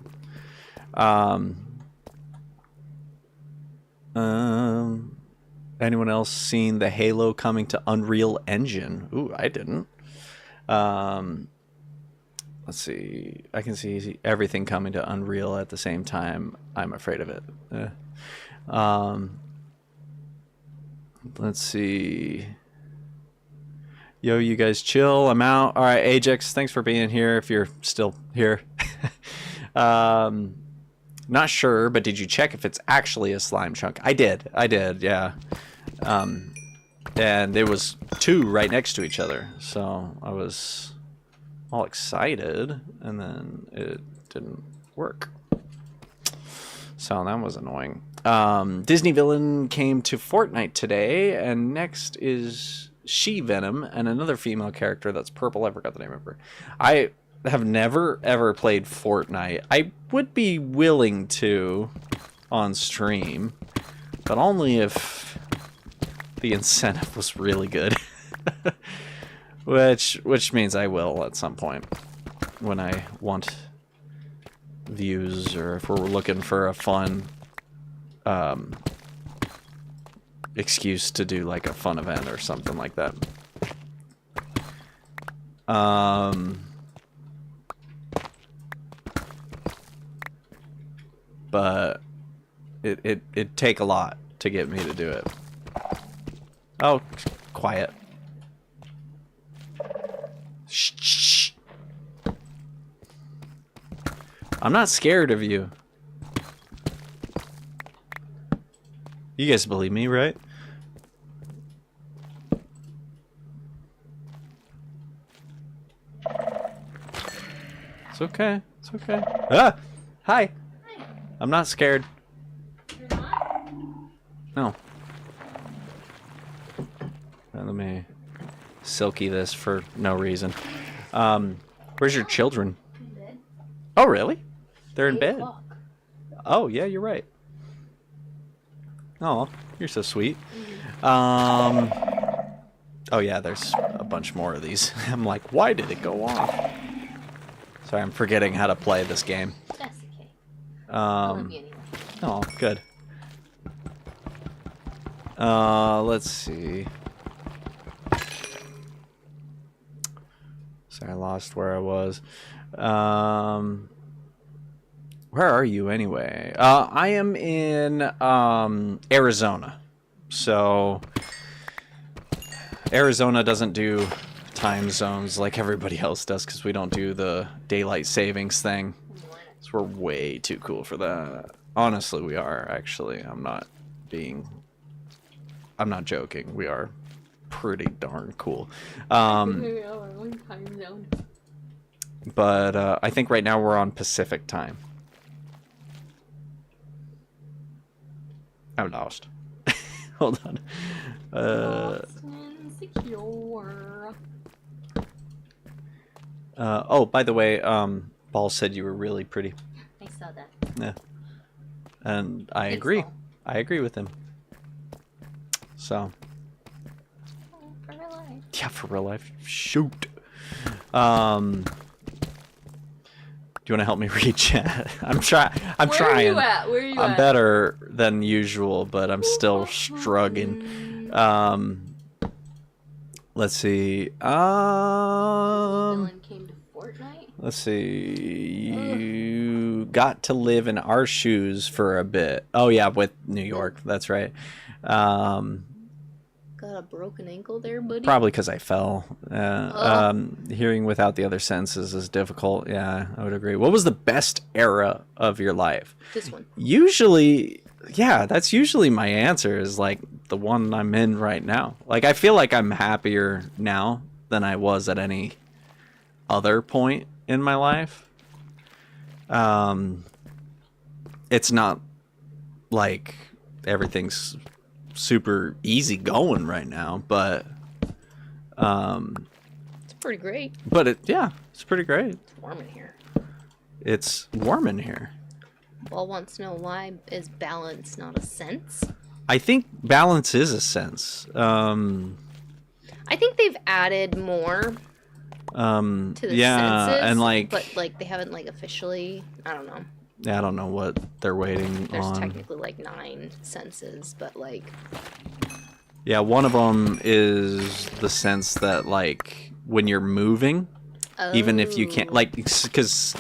Anyone else seen the Halo coming to Unreal Engine? Ooh, I didn't. Let's see. I can see everything coming to Unreal at the same time. I'm afraid of it. Let's see. Yo, you guys chill. I'm out. All right, Ajax, thanks for being here if you're still here. Not sure, but did you check if it's actually a slime chunk? I did, yeah. And there was 2 right next to each other, so I was all excited, and then it didn't work. So that was annoying. Disney Villain came to Fortnite today, and next is She-Venom and another female character that's purple. I forgot the name of her. I have never ever played Fortnite. I would be willing to on stream, but only if the incentive was really good. which means I will at some point when I want views, or if we're looking for a fun excuse to do like a fun event or something like that. But it'd take a lot to get me to do it. Oh, quiet. Shh. I'm not scared of you. You guys believe me, right? It's okay. It's okay. Ah! Hi. Hi. I'm not scared. You're not? No. Let me silky this for no reason. Where's your children? In bed. Oh, really? They're in 8 bed. o'clock. Oh, yeah, you're right. Oh, you're so sweet. Oh yeah, there's a bunch more of these. I'm like, why did it go off? Sorry, I'm forgetting how to play this game. That's okay. I love you anyway. Oh, good. Let's see. Sorry, I lost where I was. Where are you anyway? I am in Arizona. So Arizona doesn't do time zones like everybody else does because we don't do the daylight savings thing. So we're way too cool for that. Honestly, we are actually. I'm not joking. We are pretty darn cool. But I think right now we're on Pacific time. I'm lost. Hold on. Lost and secure. Oh, by the way, Ball said you were really pretty. I saw that. Yeah. And I Thanks, agree. Ball. I agree with him. So. Oh, for real life. Yeah, for real life. Shoot. Do you want to help me read chat? I'm trying. Where are you at? Where are you I'm at? better than usual, but I'm still struggling. Let's see. Dylan came to Fortnite. Let's see. You got to live in our shoes for a bit. Oh yeah, with New York. That's right. Got a broken ankle there, buddy. Probably because I fell. Hearing without the other senses is difficult. Yeah, I would agree. What was the best era of your life? This one. Usually, yeah, that's usually my answer is like the one I'm in right now. Like, I feel like I'm happier now than I was at any other point in my life. It's not like everything's super easy going right now, but It's pretty great. Yeah, it's pretty great. It's warm in here. It's warm in here. Ball wants to know why is balance not a sense? I think balance is a sense. I think they've added more to the senses, and like, but like they haven't like officially. I don't know. I don't know what they're waiting There's on. technically like 9 senses, but like Yeah, one of them is the sense that like when you're moving, even if you can't, like, because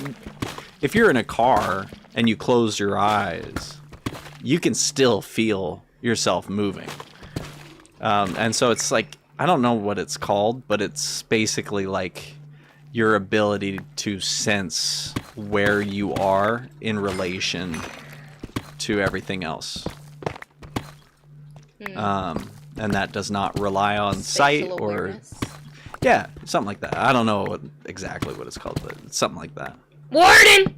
if you're in a car and you close your eyes, you can still feel yourself moving. And so it's like, I don't know what it's called, but it's basically like your ability to sense where you are in relation to everything else. And that does not rely on sight spatial or awareness. yeah, something like that. I don't know exactly what it's called, but it's something like that. Warden.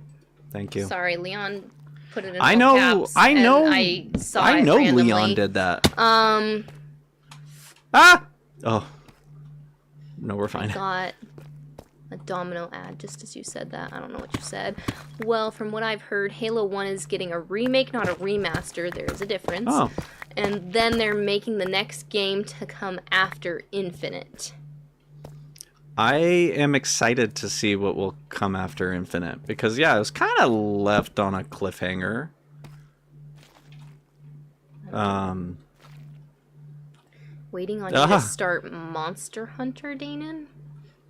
Thank you. Sorry, Leon put it in I all know, caps, I and know, I saw I it know randomly. Leon did that. Ah! Oh. No, we're fine. Got a domino ad just as you said that. I don't know what you said. Well, from what I've heard, Halo 1 is getting a remake, not a remaster. There is a difference. Oh. And then they're making the next game to come after Infinite. I am excited to see what will come after Infinite because yeah, it was kind of left on a cliffhanger. Waiting on you to start Monster Hunter, Daynen?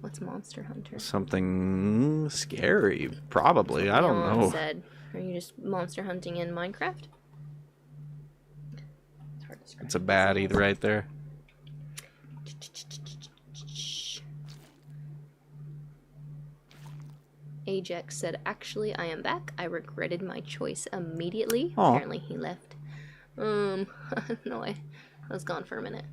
What's Monster Hunter? Something scary, probably. I don't Leon know. said, are you just monster hunting in Minecraft? It's hard to describe. It's a baddie right there. Ajax said, actually, I am back. I regretted my choice immediately. Aw. Apparently he left. No, I was gone for a minute.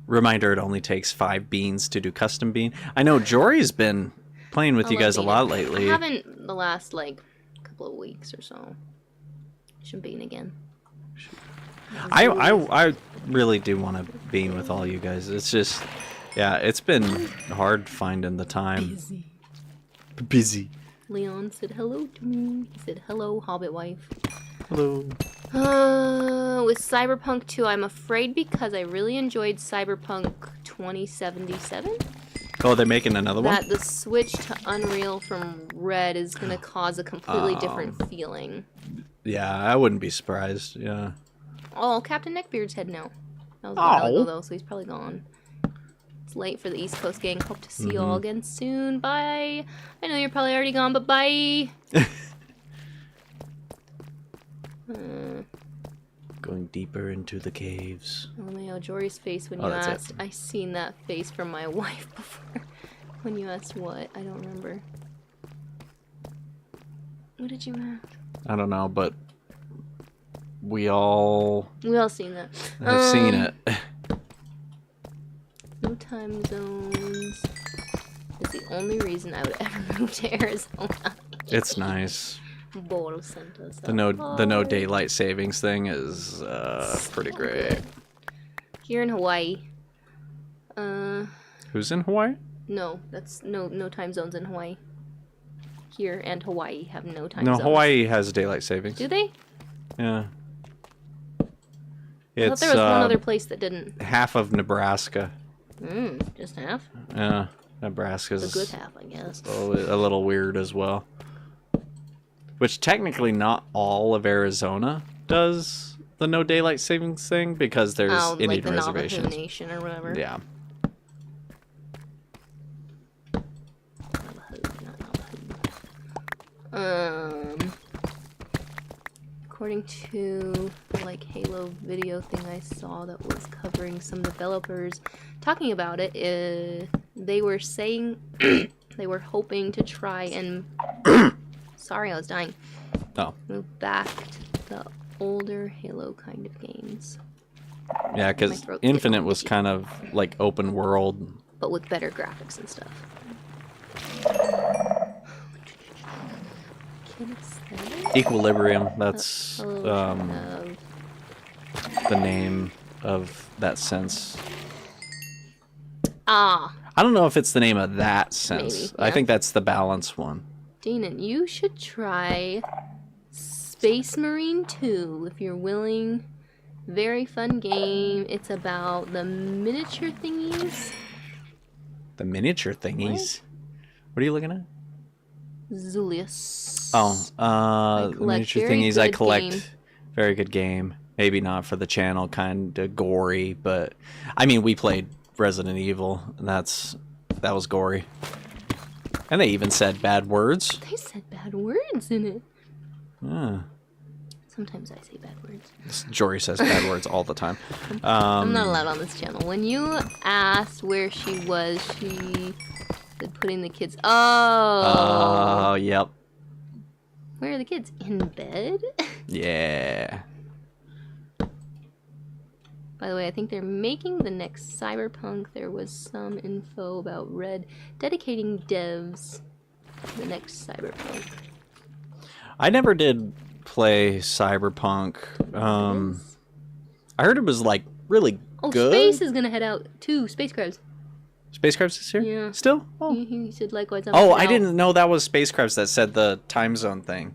Reminder, it only takes 5 beans to do custom bean. I know Jory's been playing with I you love guys a being lot in. lately. I haven't the last, like, couple of weeks or so. Should bean again. I really do want to bean with all you guys. It's just, yeah, it's been hard finding the time. Busy. Leon said hello to me. He said, hello, Hobbit wife. Hello. With Cyberpunk 2, I'm afraid because I really enjoyed Cyberpunk 2077. Oh, they're making another one? That the switch to Unreal from Red is going to cause a completely different feeling. Yeah, I wouldn't be surprised. Yeah. Oh, Captain Neckbeard's heading out. That was a while ago, though, so he's probably gone. It's late for the East Coast gang. Hope to see you all again soon. Bye. I know you're probably already gone, but bye. Going deeper into the caves. LMAO, Jory's face when Oh, you that's it. asked. I seen that face from my wife before. When you asked what? I don't remember. What did you ask? I don't know, but we all We all seen that. have seen it. No time zones. Is the only reason I would ever move to Arizona. It's nice. Boro sent us The no daylight savings thing is pretty great. Here in Hawaii. Who's in Hawaii? No, that's no time zones in Hawaii. Here and Hawaii have no time No, zones. Hawaii has daylight savings. Do they? Yeah. I thought It's there was one other place that didn't. half of Nebraska. Just half? Yeah, Nebraska's The good half, I guess. a little weird as well. Which technically not all of Arizona does the no daylight savings thing because there's Indian like the reservations. Navajo Nation or whatever. Yeah. According to the like Halo video thing I saw that was covering some developers talking about it, they were saying they were hoping to try and sorry, I was dying. Oh. Move back to the older Halo kind of games, Yeah, because throat's Infinite getting was itchy. kind of like open world. but with better graphics and stuff. Equilibrium, that's Of the name of that sense. Ah, I don't know if it's the name of that sense. Maybe, I yeah. think that's the balance one. Daynen, you should try Space Marine 2 if you're willing. Very fun game. It's about the miniature thingies. The miniature thingies. What are you looking at? Zulius. Oh, the collect miniature very thingies I good collect. game. Very good game. Maybe not for the channel, kind of gory, but I mean, we played Resident Evil, and that was gory. And they even said bad words. They said bad words in it. Yeah. Sometimes I say bad words. Jory says bad words all the time. I'm not allowed on this channel. When you asked where she was, she said putting the kids. Oh. Oh, yep. Where are the kids? In bed? Yeah. By the way, I think they're making the next Cyberpunk. There was some info about Red dedicating devs to the next Cyberpunk. I never did play Cyberpunk. I heard it was like really Oh, good. Space is gonna head out too. Space Crabs. Spacecrafts is here? Yeah. Still? Oh. He said likewise. Oh, I didn't know that was Spacecrafts that said the time zone thing.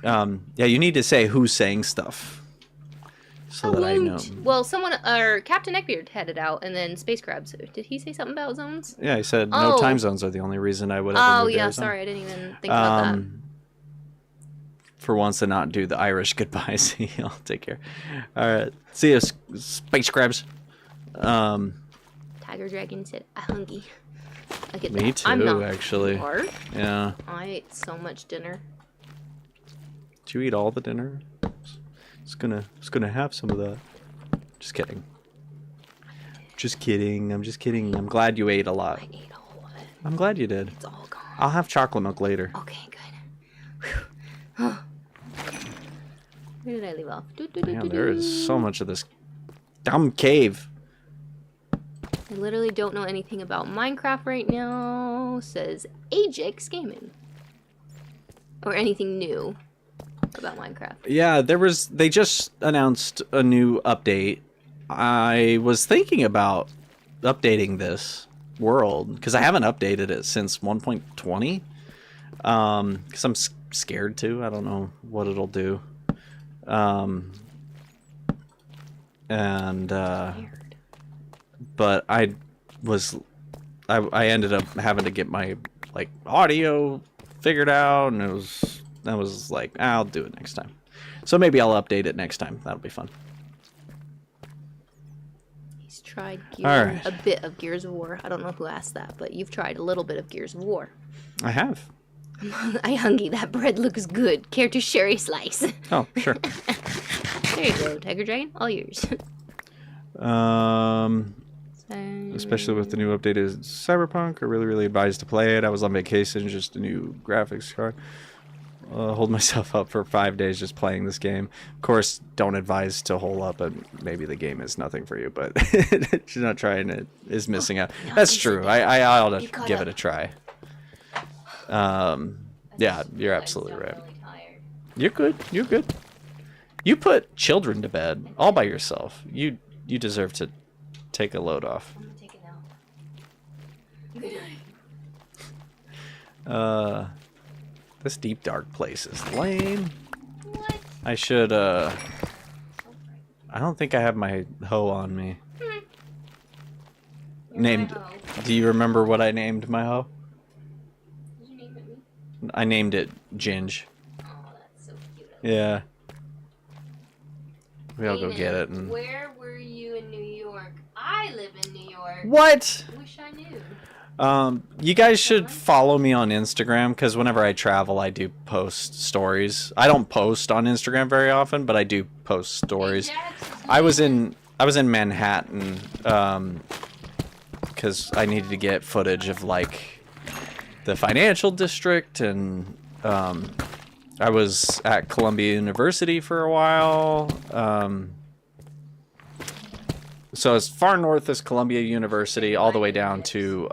Yeah, you need to say who's saying stuff. So that I know. Well, someone or Captain Neckbeard headed out, and then Space Crabs. Did he say something about zones? Yeah, he said no Oh. time zones are the only reason I would ever Oh move to yeah, Arizona. sorry, I didn't even think about that. For once to not do the Irish goodbye. See, I'll take care. All right. See you, Space Crabs. Tiger Dragon said, "I hungry." I get Me that. I'm too, not. actually. You are? Yeah. I ate so much dinner. Did you eat all the dinner? It's gonna have some of that. Just kidding. Just kidding. I'm just kidding. I'm glad you ate a lot. I ate all of it. I'm glad you did. It's all gone. I'll have chocolate milk later. Okay, good. Whew. Where did I leave off? Man, there is so much of this dumb cave. I literally don't know anything about Minecraft right now, says Ajax Gaming. Or anything new about Minecraft. Yeah, they just announced a new update. I was thinking about updating this world because I haven't updated it since 1.20. Because I'm scared to. I don't know what it'll do. But I ended up having to get my like audio figured out, and I was like, I'll do it next time. So maybe I'll update it next time. That'll be fun. He's tried Alright. a bit of Gears of War. I don't know who asked that, but you've tried a little bit of Gears of War. I have. I hungry. That bread looks good. Care to share a slice? Oh, sure. There you go, Tiger Dragon. All yours. Especially with the new updated Cyberpunk, I really advise to play it. I was on vacation, just a new graphics card. Hold myself up for 5 days just playing this game. Of course, don't advise to hole up, and maybe the game is nothing for you, but she's not trying it is missing out. No, That's true. I ought to give up. it a try. Yeah, you're absolutely right. You're good. You're good. You put children to bed all by yourself. You deserve to take a load off. I'm gonna take it now. Good night. This deep dark place is lame. What? I should I don't think I have my hoe on me. Named. Do you remember what I named my hoe? Did you name it me? I named it Ginge. Oh, that's so cute. Yeah. We all go Daynen, get it and. Where were you in New York? I live in New York. What? Wish I knew. You guys should follow me on Instagram because whenever I travel, I do post stories. I don't post on Instagram very often, but I do post stories. I was in Manhattan because I needed to get footage of like the financial district, and I was at Columbia University for a while. So as far north as Columbia University, all the way down to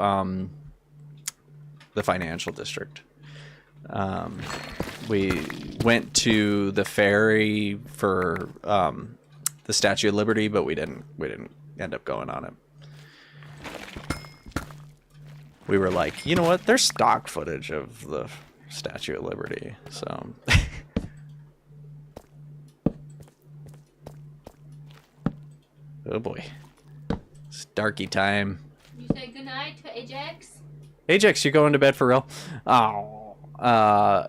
the financial district. We went to the ferry for the Statue of Liberty, but we didn't end up going on it. We were like, you know what? There's stock footage of the Statue of Liberty, so. Oh boy. It's darky time. You say goodnight to Ajax? Ajax, you're going to bed for real? Oh.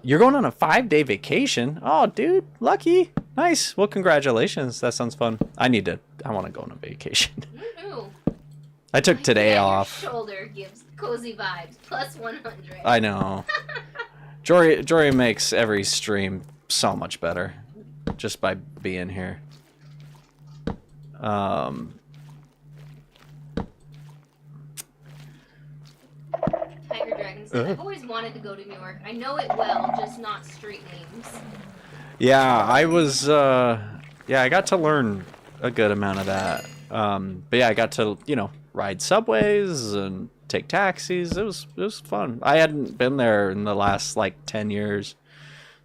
You're going on a 5-day vacation? Oh, dude, lucky. Nice. Well, congratulations. That sounds fun. I want to go on a vacation. Woohoo. I took today Yeah, off. Your shoulder gives cozy vibes. Plus 100. I know. Jory makes every stream so much better just by being here. Tiger Dragon said, I've always wanted to go to New York. I know it well, just not street names. Yeah, I was, I got to learn a good amount of that. But yeah, I got to, ride subways and take taxis. It was fun. I hadn't been there in the last, 10 years.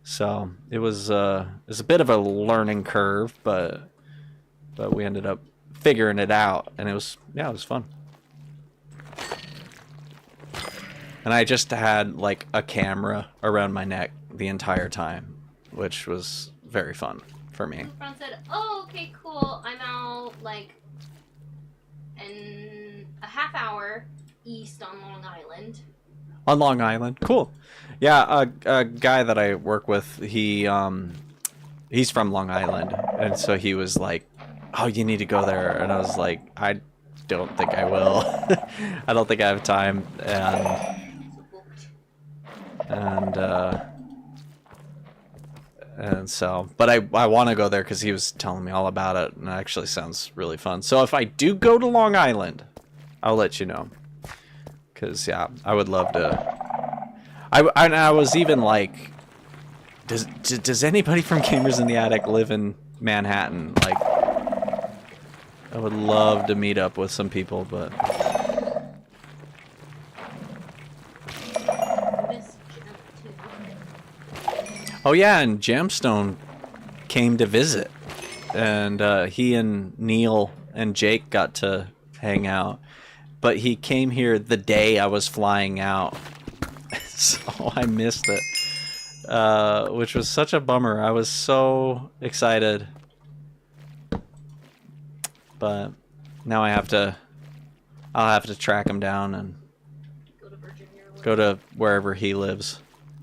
So it was a bit of a learning curve, but we ended up figuring it out, and it was fun. And I just had a camera around my neck the entire time, which was very fun for me. My friend said, oh, okay, cool. I'm out in a half hour east on Long Island. On Long Island, cool. Yeah, a guy that I work with, he's from Long Island, and so he was like, oh, you need to go there, and I was like, I don't think I will. I don't think I have time, and so, but I want to go there because he was telling me all about it, and it actually sounds really fun. So if I do go to Long Island, I'll let you know. Because, yeah, I would love to. I was even like, does anybody from Gamers in the Attic live in Manhattan? Like, I would love to meet up with some people, but Miss Gem, too. oh yeah, and Jamstone came to visit, and he and Neil and Jake got to hang out. But he came here the day I was flying out, so I missed it, which was such a bummer. I was so excited, but now I'll have to track him down and Go to Virginia or go to wherever he lives.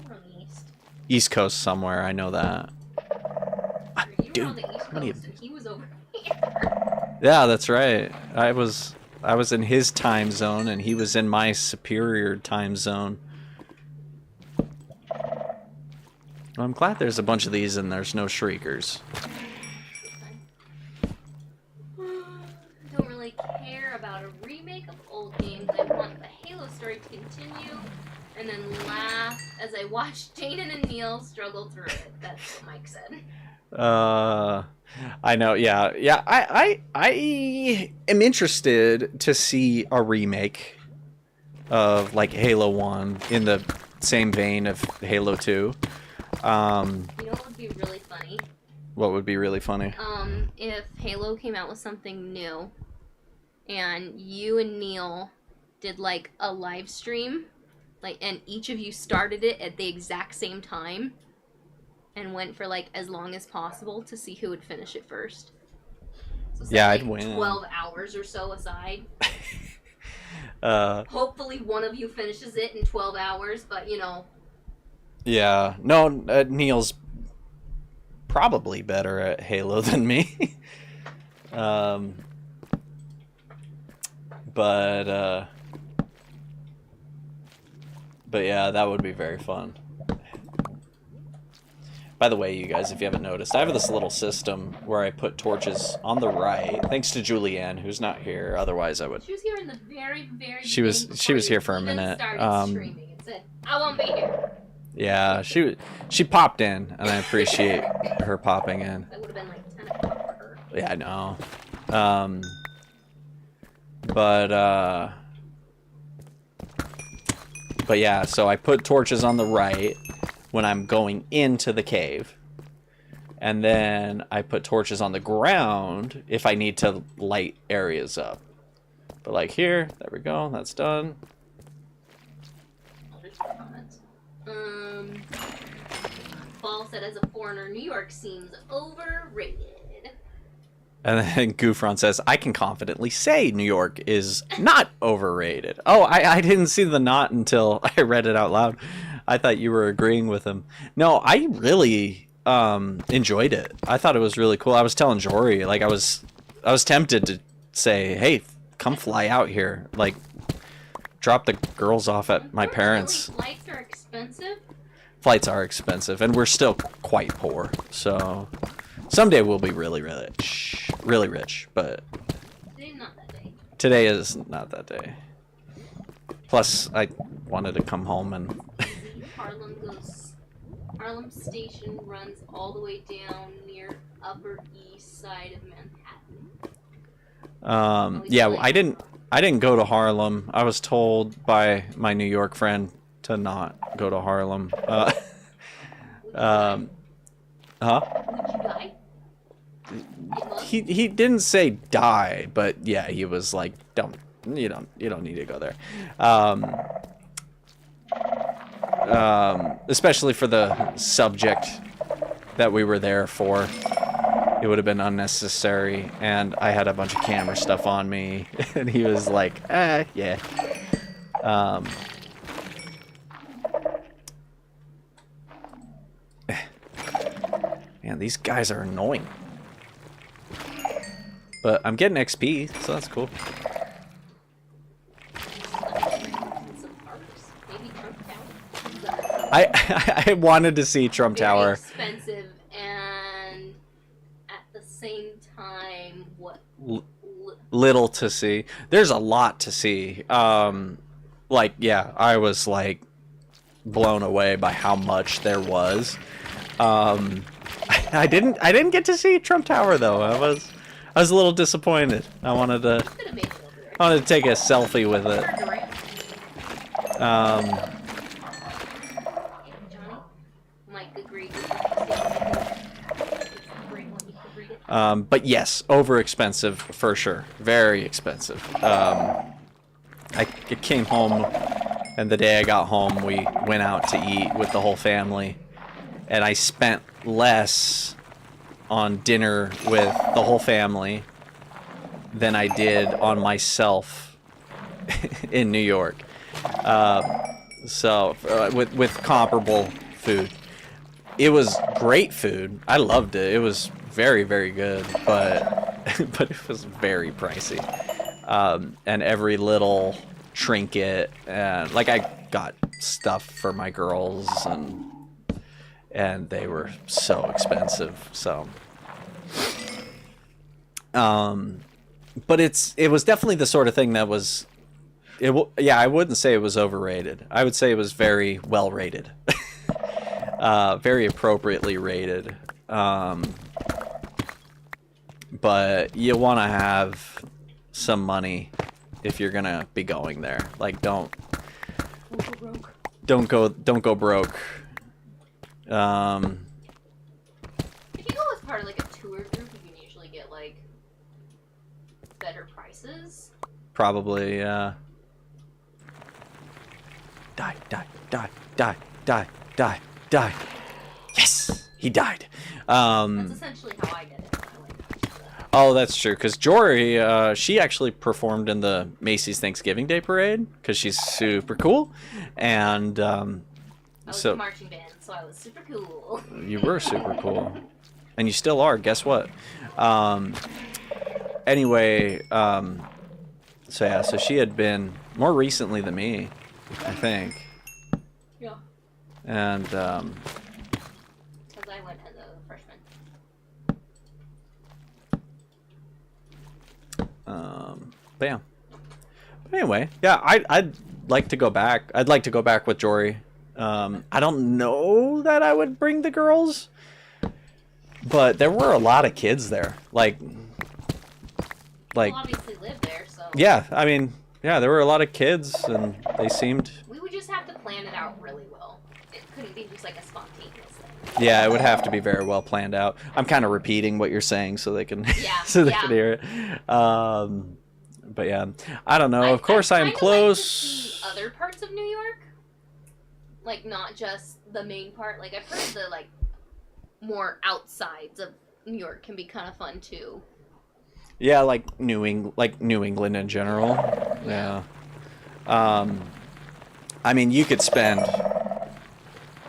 We're on the east. East Coast somewhere, I know that. You Dude, were on the east how many- coast and he was over here. Yeah, that's right. I was in his time zone and he was in my superior time zone. Well, I'm glad there's a bunch of these and there's no shriekers. I don't really care about a remake of old games. I want the Halo story to continue and then laugh as I watch Daynen and Neil struggle through it. That's what Mike said. I know, yeah. I am interested to see a remake of like Halo 1 in the same vein of Halo 2. You know what would be really funny? What would be really funny? If Halo came out with something new and you and Neil did like a live stream, like, and each of you started it at the exact same time and went for like as long as possible to see who would finish it first. So set, Yeah, like, I'd win. 12 hours or so aside. Uh, Hopefully one of you finishes it in 12 hours, but you know. yeah. No, Neil's probably better at Halo than me. But yeah, that would be very fun. By the way, you guys, if you haven't noticed, I have this little system where I put torches on the right, thanks to Julianne, who's not here. Otherwise, I would. She was here in the very, very She was beginning she was before here you for a even minute. started streaming and said, I won't be here. Yeah, she popped in, and I appreciate her popping in. That would have been like 10 o'clock for her. Yeah, I know. But yeah, so I put torches on the right when I'm going into the cave. And then I put torches on the ground if I need to light areas up. But like here, there we go, that's done. Oh, there's more comments. Paul said, as a foreigner, New York seems overrated. And then Goofron says, I can confidently say New York is not overrated. Oh, I didn't see the not until I read it out loud. I thought you were agreeing with him. No, I really enjoyed it. I thought it was really cool. I was telling Jory, like I was tempted to say, hey, come fly out here. Like, drop the girls off at my parents'. Flights are expensive. Flights are expensive, and we're still quite poor. So someday we'll be really rich. But Today's not that day. today is not that day. Plus, I wanted to come home and. Harlem Station runs all the way down near Upper East Side of Manhattan. Yeah, I didn't go to Harlem. I was told by my New York friend to not go to Harlem. Huh? Huh? Would you die? He didn't say die, but yeah, he was like, you don't need to go there. Especially for the subject that we were there for. It would have been unnecessary, and I had a bunch of camera stuff on me, and he was like, yeah. Man, these guys are annoying. But I'm getting XP, so that's cool. Maybe Trump Tower. I wanted to see Trump Very Tower. expensive, and at the same time, what? Little to see. There's a lot to see. Like, yeah, I was like blown away by how much there was. I didn't get to see Trump Tower though. I was a little disappointed. I wanted to take a selfie with it. But yes, over expensive for sure. Very expensive. I came home, and the day I got home, we went out to eat with the whole family, and I spent less on dinner with the whole family than I did on myself in New York. With comparable food. It was great food. I loved it. It was very, very good, but but it was very pricey. And every little trinket, and like I got stuff for my girls, and they were so expensive. So, but it was definitely the sort of thing that was. Yeah, I wouldn't say it was overrated. I would say it was very well rated. Very appropriately rated. But you want to have some money if you're gonna be going there. Like, don't go broke. If you go as part of like a tour group, you can usually get like better prices. Probably, yeah. Die, die, die, die, die, die, die. Yes, he died. That's essentially how I did it. Oh, that's true. Because Jory, she actually performed in the Macy's Thanksgiving Day Parade because she's super cool, and I was in marching band, so I was super cool. You were super cool, and you still are. Guess what? Anyway, so yeah, so she had been more recently than me, I think. Yeah. And because I went as a freshman. But yeah. But anyway, yeah, I'd like to go back. I'd like to go back with Jory. I don't know that I would bring the girls, but there were a lot of kids there. Like People obviously live there, so. Yeah, I mean, yeah, there were a lot of kids, and they seemed. We would just have to plan it out really well. It couldn't be just like a spontaneous thing. Yeah, it would have to be very well planned out. I'm kind of repeating what you're saying so they can can hear it. But yeah, I don't know. Of course, I'm close. Like to see other parts of New York, like not just the main part. Like I've heard the like more outsides of New York can be kind of fun too. Yeah, like New England in general. Yeah. I mean, you could spend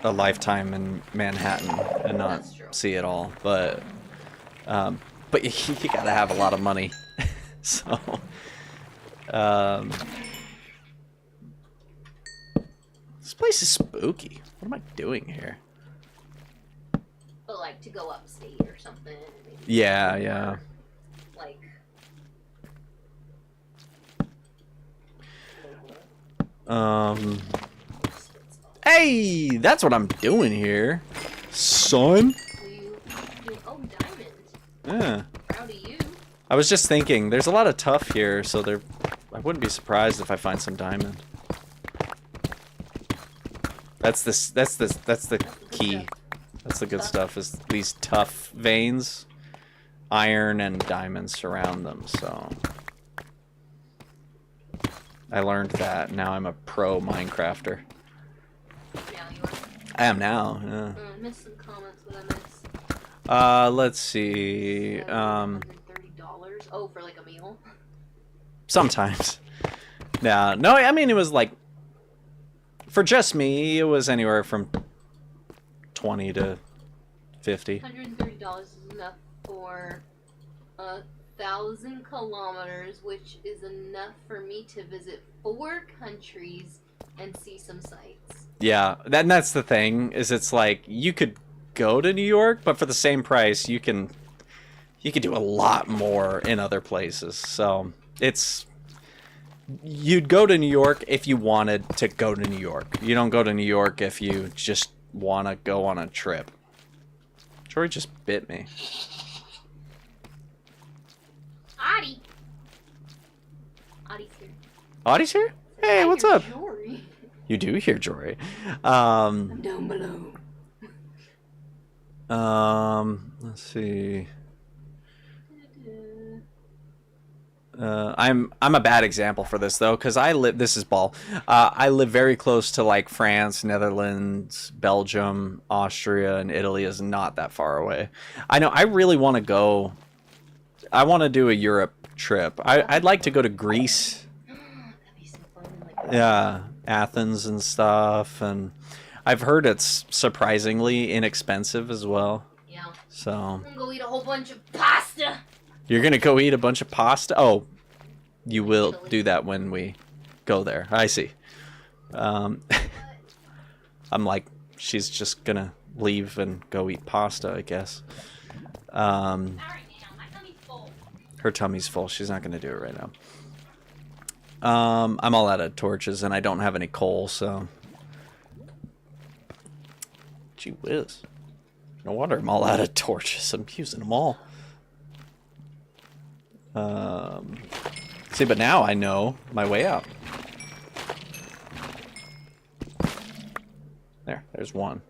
a lifetime in Manhattan and not see it all, but you gotta have a lot of money. So, this place is spooky. What am I doing here? But like to go upstate or something. Yeah, yeah. Like. Hey, that's what I'm doing here, son. Oh, diamond. Yeah. Proud of you. I was just thinking, there's a lot of tuff here, so I wouldn't be surprised if I find some diamond. That's the key. That's the good stuff, is these tough veins. Iron and diamonds surround them, so. I learned that. Now I'm a pro Minecrafter. Yeah, you are. I am now, yeah. I missed some comments, but I missed. Let's see. $30. Oh, for like a meal? Sometimes. Yeah. No, I mean, it was like, for just me, it was anywhere from 20 to 50. $130 is enough for 1,000 kilometers, which is enough for me to visit 4 countries and see some sights. Yeah, that's the thing, is it's like, you could go to New York, but for the same price, you could do a lot more in other places. So, it's you'd go to New York if you wanted to go to New York. You don't go to New York if you just want to go on a trip. Jory just bit me. Audie. Audie's here. Audie's here? Hey, what's up? Jory. You do hear Jory. I'm down below. Let's see. I'm a bad example for this though, because I live. This is ball. I live very close to like France, Netherlands, Belgium, Austria, and Italy is not that far away. I know. I really want to go. I want to do a Europe trip. I'd like to go to Greece. That'd be so fun. Like, Yeah, Athens and stuff, and I've heard it's surprisingly inexpensive as well. yeah. So I'm gonna go eat a whole bunch of pasta. you're gonna go eat a bunch of pasta? Oh, you will Italy. do that when we go there. I see. I'm like, she's just gonna leave and go eat pasta, I guess. Sorry, man. My tummy's full. Her tummy's full. She's not gonna do it right now. I'm all out of torches and I don't have any coal, so. Gee whiz. No wonder I'm all out of torches. I'm using them all. See, but now I know my way out. There's one.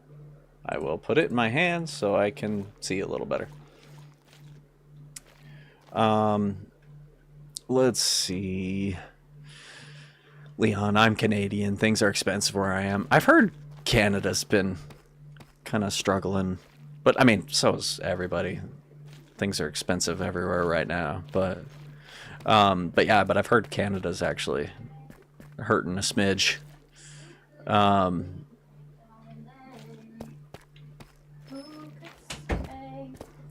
I will put it in my hands so I can see a little better. Let's see. Leon, I'm Canadian. Things are expensive where I am. I've heard Canada's been kind of struggling, but I mean, so is everybody. Things are expensive everywhere right now, but yeah, but I've heard Canada's actually hurting a smidge.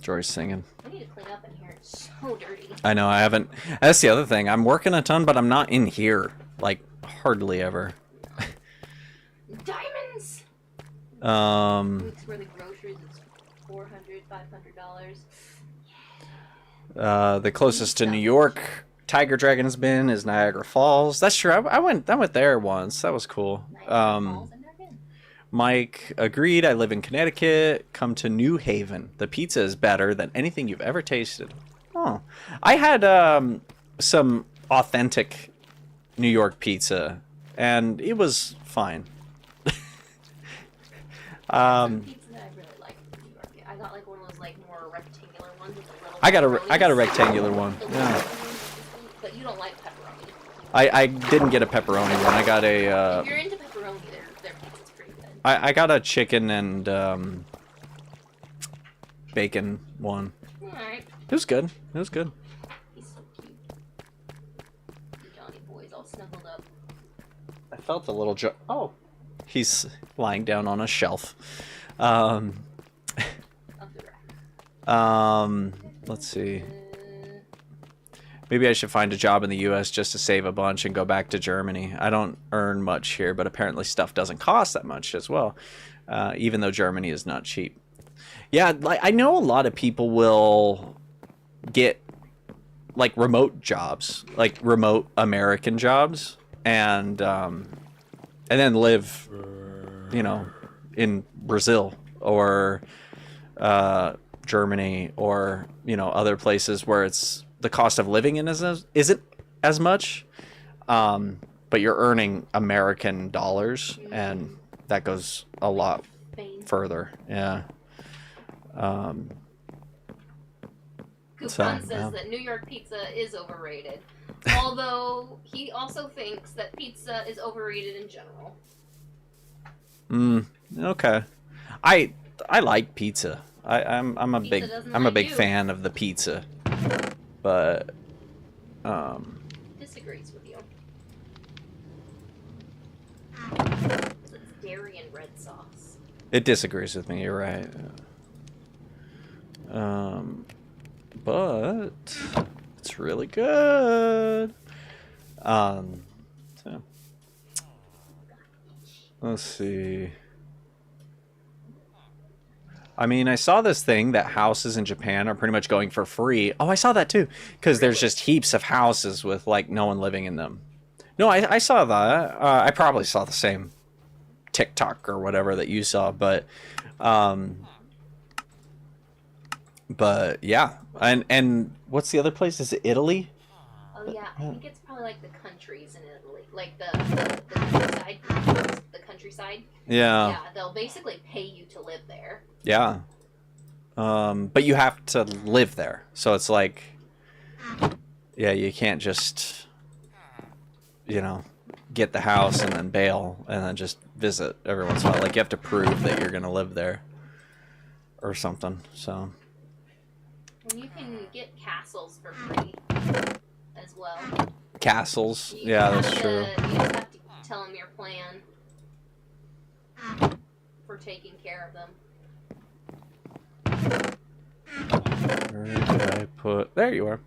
Jory's singing. I need to clean up in here. It's so dirty. I know, I haven't. That's the other thing. I'm working a ton, but I'm not in here. Like, hardly ever. Diamonds! Um, Where the groceries is $400, $500. the closest to New York Tiger Dragon has been is Niagara Falls. That's true. I went there once. That was cool. Falls in there again. Mike agreed. I live in Connecticut. Come to New Haven. The pizza is better than anything you've ever tasted. Oh, I had some authentic New York pizza, and it was fine. Pizza that I really like from New York. I got like one of those like more rectangular ones with a little. I got a rectangular one. Yeah. But you don't like pepperoni. I didn't get a pepperoni one. I got a. If you're into pepperoni, their pizza's pretty good. I got a chicken and bacon one. Alright. It was good. It was good. He's so cute. The Johnny boy's all snuggled up. I felt a little oh, he's lying down on a shelf. Of the rack. Let's see. Maybe I should find a job in the U.S. just to save a bunch and go back to Germany. I don't earn much here, but apparently stuff doesn't cost that much as well, even though Germany is not cheap. Yeah, like I know a lot of people will get like remote jobs, like remote American jobs, and then live, you know, in Brazil or Germany or, you know, other places where it's the cost of living isn't as much, but you're earning American dollars, and that goes a lot further. Yeah. Coupon says that New York pizza is overrated, although he also thinks that pizza is overrated in general. Okay. I like pizza. I'm a big fan of the pizza, but disagrees with you. It's dairy and red sauce. it disagrees with me. You're right. But it's really good. So let's see. I mean, I saw this thing that houses in Japan are pretty much going for free. Oh, I saw that too, because there's just heaps of houses with like no one living in them. No, I saw that. I probably saw the same TikTok or whatever that you saw, um, but yeah. And what's the other place? Is it Italy? Oh yeah, I think it's probably like the countries in Italy, like the countryside, the countryside. Yeah, Yeah, they'll basically pay you to live there. yeah. But you have to live there, so it's like, yeah, you can't just, you know, get the house and then bail and then just visit every once in a while. Like you have to prove that you're gonna live there or something. So And you can get castles for free as well. castles, You yeah, have that's to, true. You just have to tell them your plan for taking care of them. Where did I put? There you are.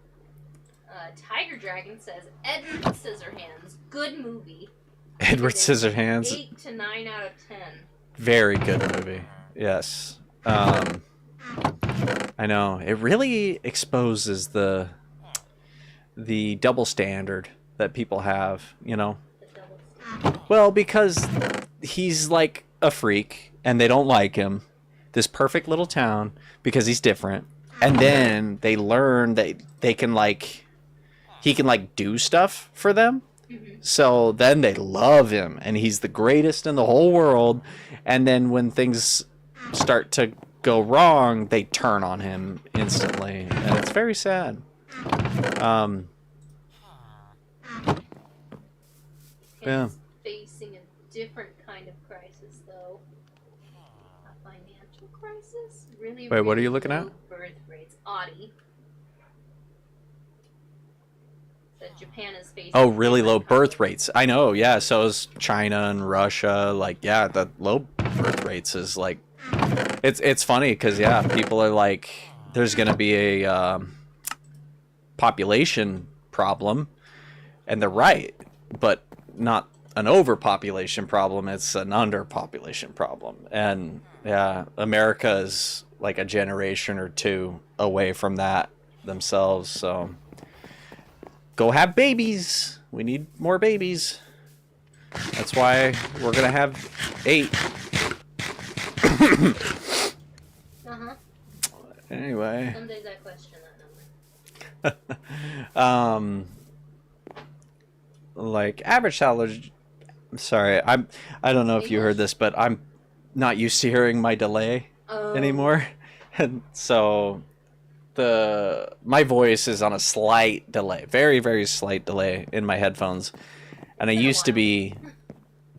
Tiger Dragon says Edward Scissorhands, good movie. Edward Given Scissorhands, 8 to 9 out of 10. very good movie. Yes. I know it really exposes the double standard that people have. You know, The double standard. well, because he's like a freak and they don't like him. This perfect little town because he's different, and then they learn that they can like he can like do stuff for them. So then they love him, and he's the greatest in the whole world. And then when things start to go wrong, they turn on him instantly, and it's very sad. Um, yeah. He's facing a different kind of crisis, though. A financial crisis? Really, Wait, what are really you looking at? low birth rates. Audi said Japan is facing Oh, really low different birth problems. rates. I know. Yeah. So is China and Russia. Like, yeah, the low birth rates is like, it's funny because yeah, people are like, there's gonna be a population problem, and they're right, but not an overpopulation problem. It's an underpopulation problem, and yeah, America is like a generation or two away from that themselves. So go have babies. We need more babies. That's why we're gonna have 8. Uh-huh. Anyway, Some days I question that number. like average salary. Sorry, I don't know if you heard this, but I'm not used to hearing my delay anymore, and so my voice is on a slight delay, very very slight delay in my headphones, and I been a used to while. be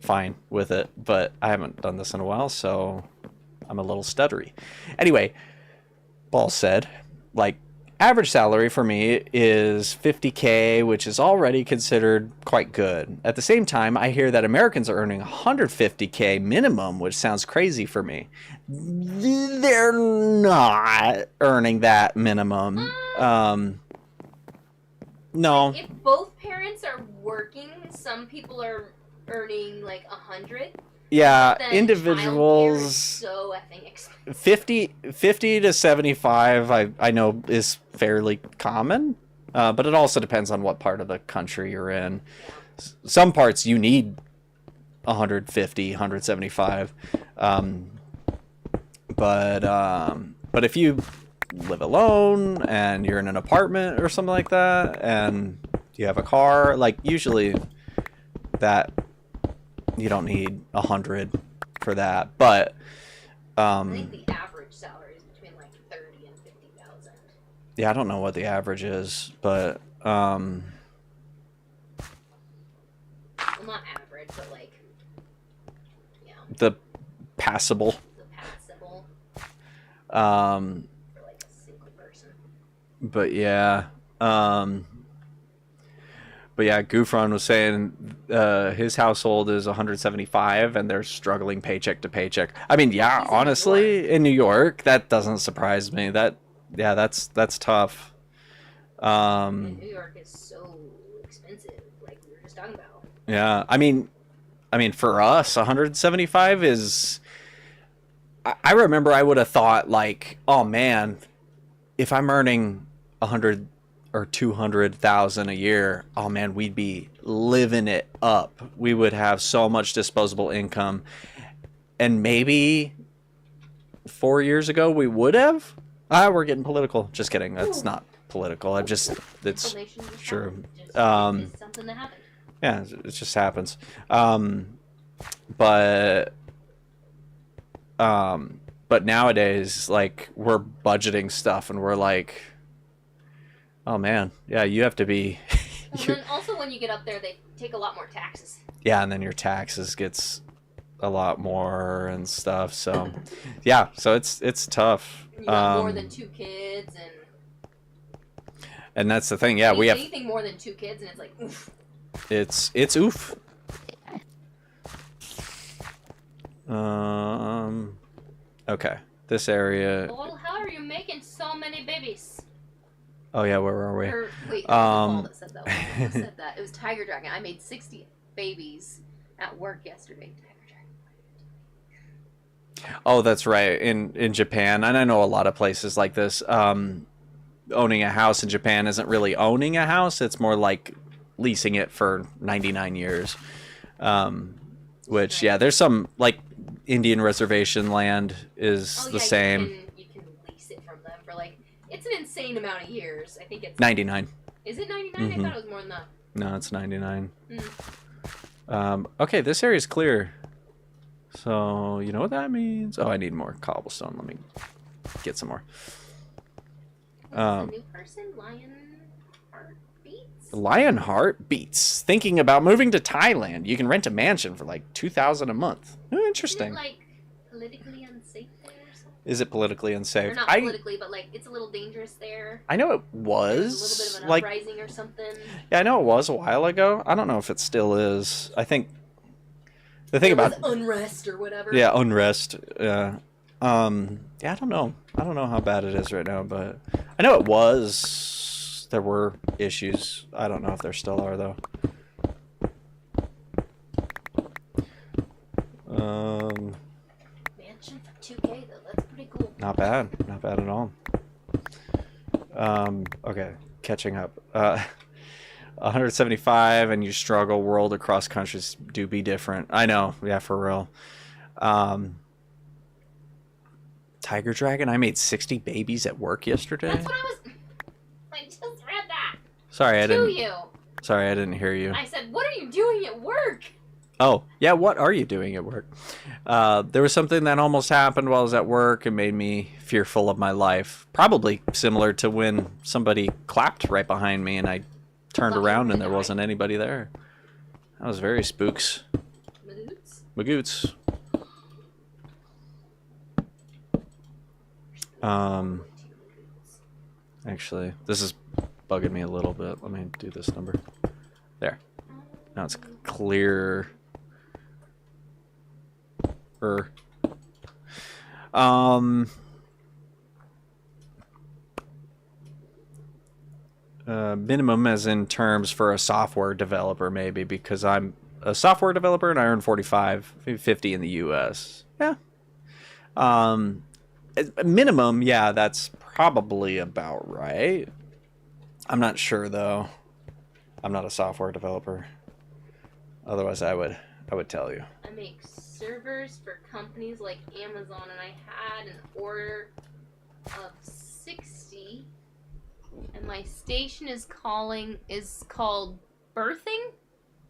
fine with it, but I haven't done this in a while, so I'm a little stuttery. Anyway, Ball said, like, average salary for me is 50K, which is already considered quite good. At the same time, I hear that Americans are earning 150K minimum, which sounds crazy for me. They're not earning that minimum. No. If both parents are working, some people are earning like 100. Yeah, Then childcare is individuals so effing expensive. 50 to 75 I know is fairly common, but it also depends on what part of the country you're in. Some parts you need 150, 175, but if you live alone and you're in an apartment or something like that and you have a car, like usually that you don't need 100 for that, but I think the average salary is between like 30 and 50,000. yeah, I don't know what the average is, but Well, not average, but like, you know, the passable. the passable Um, for like a single person. but yeah, Gufron was saying his household is 175 and they're struggling paycheck to paycheck. I mean, yeah, He's in New honestly, in New York, that doesn't surprise me. That's tough. And New York is so expensive, like we were just talking about. Yeah, I mean, for us, 175 is. I remember I would have thought like, oh man, if I'm earning 100 or 200,000 a year, oh man, we'd be living it up. We would have so much disposable income. And maybe 4 years ago we would have. We're getting political. Just kidding. That's not political. It's Information just true. happened. Just Um, it's something that happened. Yeah, it just happens. But nowadays, like, we're budgeting stuff and we're like, oh man, yeah, you have to be. And then also when you get up there, they take a lot more taxes. Yeah, and then your taxes gets a lot more and stuff. So, yeah, so it's tough. You got more than 2 kids, and that's the thing. Yeah, we have anything more than 2 kids, and it's like, oof. It's oof. Okay, this area. Well, how are you making so many babies? Oh yeah, where were we? Wait, Paul that said that. Who said that? It was Tiger Dragon. I made 60 babies at work yesterday. Tiger Dragon. Oh, that's right. In Japan, and I know a lot of places like this. Owning a house in Japan isn't really owning a house. It's more like leasing it for 99 years. Which, yeah, there's some, like, Indian reservation land is the same. You can lease it from them for, like, it's an insane amount of years. I think it's 99. Is it 99? Mm-hmm. I thought it was more than that. No, it's 99. Okay, this area's clear. So, you know what that means? Oh, I need more cobblestone. Let me get some more. A new person? Lionheart Beats? Lionheart Beats. Thinking about moving to Thailand. You can rent a mansion for like $2,000 a month. Interesting. Isn't it, like, politically unsafe there or something? Is it politically unsafe? Or not politically, but, like, it's a little dangerous there. I know it was. There's a little bit of an uprising or something. Yeah, I know it was a while ago. I don't know if it still is. I think the thing about unrest or whatever. Yeah, unrest. Yeah. Yeah, I don't know. I don't know how bad it is right now, but I know it was. There were issues. I don't know if there still are though. Mansion for 2K though. That's pretty cool. Not bad. Not bad at all. Okay, catching up. 175 and you struggle. World across countries do be different. I know. Yeah, for real. Tiger Dragon, I made 60 babies at work yesterday. That's what I just read that. Sorry, I didn't. You. Sorry, I didn't hear you. I said, what are you doing at work? Oh, yeah, what are you doing at work? There was something that almost happened while I was at work and made me fearful of my life. Probably similar to when somebody clapped right behind me and I turned around and there wasn't anybody there. That was very spooks. Magoots. Actually, this is bugging me a little bit. Let me do this number. There. Now it's clear. Minimum as in terms for a software developer, maybe, because I'm a software developer and I earn 45, 50 in the US. Yeah. Minimum, yeah, that's probably about right. I'm not sure though. I'm not a software developer. Otherwise, I would tell you. I make servers for companies like Amazon, and I had an order of 60, and my station is called birthing.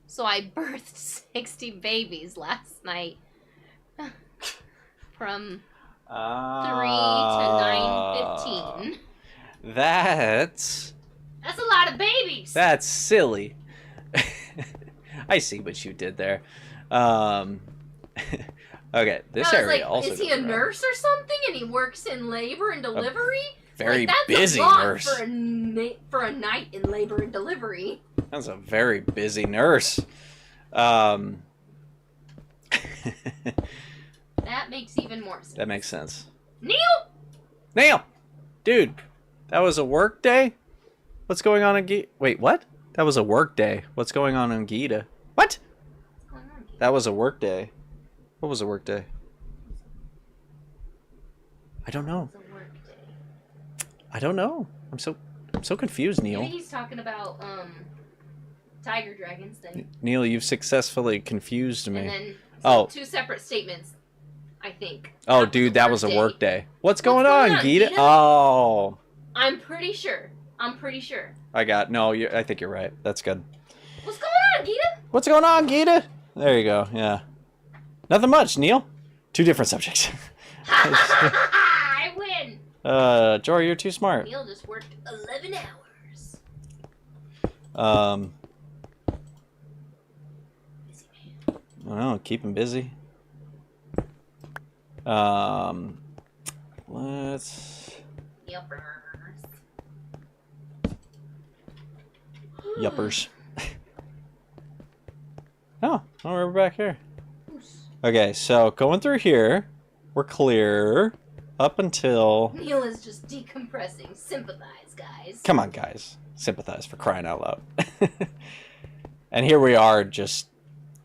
So I birthed 60 babies last night from 3 to 9:15. That's a lot of babies. That's silly. I see what you did there. Okay, this area also. Is he a nurse or something, and he works in labor and delivery? Very that's busy a lot nurse for a night in labor and delivery. That's a very busy nurse. That makes even more sense. That makes sense. Neil, dude, that was a work day. What's going on in Gita? Wait, what? That was a work day. What's going on in Gita? What? What's going on, Gita? That was a work day. What was a work day? I don't know. It's a work day. I don't know. I'm so confused, Neil. Maybe he's talking about tiger dragons thing. Neil, you've successfully confused me. And then Oh. 2 separate statements, I think. Oh, dude, that was a work day. What's going going on, on, Gita? Gita? Oh. I'm pretty sure. No, I think you're right. That's good. What's going on, Gita? What's going on, Gita? There you go, yeah. Nothing much, Neil. 2 different subjects. I win. Jory, you're too smart. Neil just worked 11 hours. Busy man. I don't know, keep him busy. Let's... Yuppers. Oh, we're back here. Okay, so going through here, we're clear up until... Neil is just decompressing. Sympathize, guys. Come on, guys. Sympathize, for crying out loud. And here we are just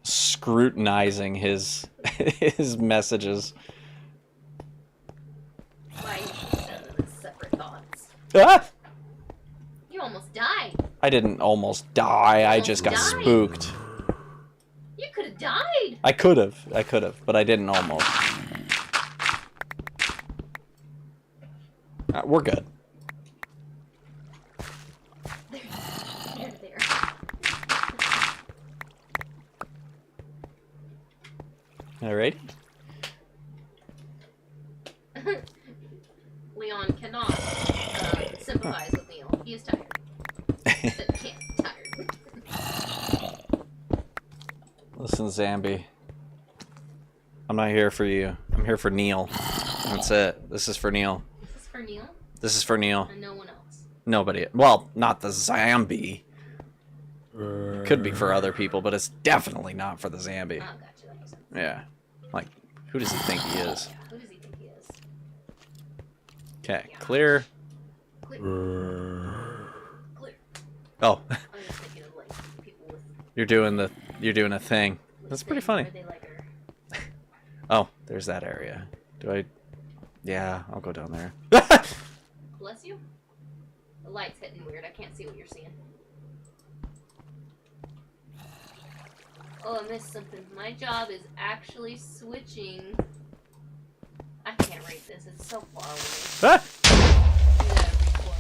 scrutinizing his messages. Why separate thoughts? Ah! You almost died. I didn't almost die. I just got died. spooked. You could have died. I could have, but I didn't almost. We're good. There. Alright. Leon cannot sympathize with Neil. He is tired. He said he can't. Tired. Listen, Zambi. I'm not here for you. I'm here for Neil. That's it. This is for Neil. This is for Neil This is for Neil. and no one else. Nobody. Well, not the Zambi. Could be for other people, but it's definitely not for the Zambi. Oh, gotcha. That makes sense. Yeah. Like, who does he think he is? Yeah, who does he think he is? Okay, clear. Clear. Clear. Oh, I was just thinking of like people with. you're doing a thing. That's pretty funny. Where they like are. Oh, there's that area. Do I? Yeah, I'll go down there. Bless you. The light's hitting weird. I can't see what you're seeing. Oh, I missed something. My job is actually switching. I can't rate this. It's so far away. Ah! Do that for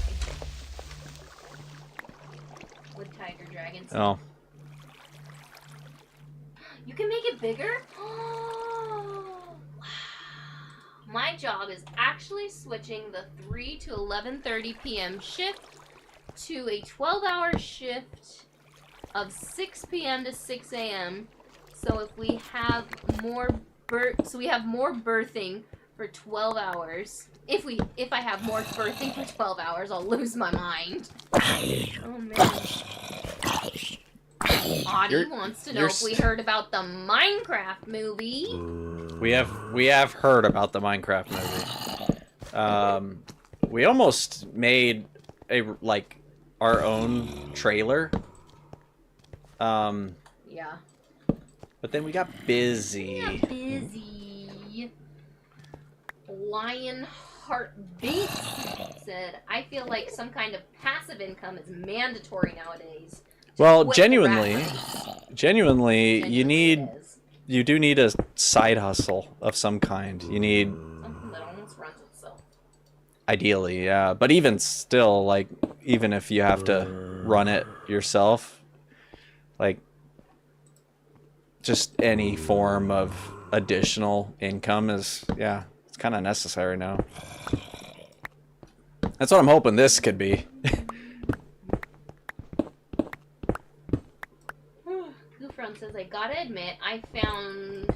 me. With tiger dragons. Oh, You can make it bigger? Oh, wow. My job is actually switching the 3 to 11:30 p.m. shift to a 12-hour shift of 6 p.m. to 6 a.m. So if we have more we have more birthing for 12 hours. If I have more birthing for 12 hours, I'll lose my mind. Oh man. Audie wants to know if we heard about the Minecraft movie. we have heard about the Minecraft movie. We almost made our own trailer. Yeah. But then we got busy. Yeah, busy. Lionheart Beats said, I feel like some kind of passive income is mandatory nowadays. Well, Quit genuinely, rat race. you it is. do need a side hustle of some kind. You need, Something that almost runs itself. ideally, yeah. But even still, like, even if you have to run it yourself, like, just any form of additional income is, yeah, it's kind of necessary now. That's what I'm hoping this could be. Goofron says, I gotta admit, I found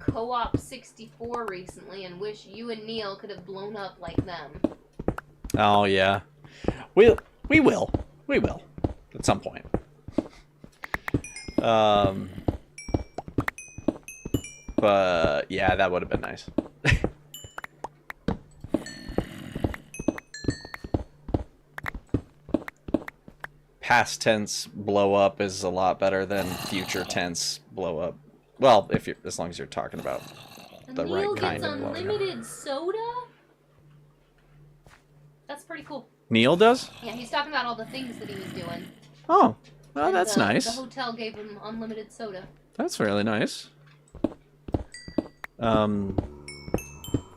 Co-op 64 recently and wish you and Neil could have blown up like them. Oh yeah, we will at some point. But yeah, that would have been nice. Past tense blow up is a lot better than future tense blow up. Well, as long as you're talking about the Neil right kind gets of blowing up. unlimited soda? That's pretty cool. Neil does? Yeah, he's talking about all the things that he was doing. Oh, Oh, And that's the nice. hotel gave him unlimited soda. That's really nice. Huh.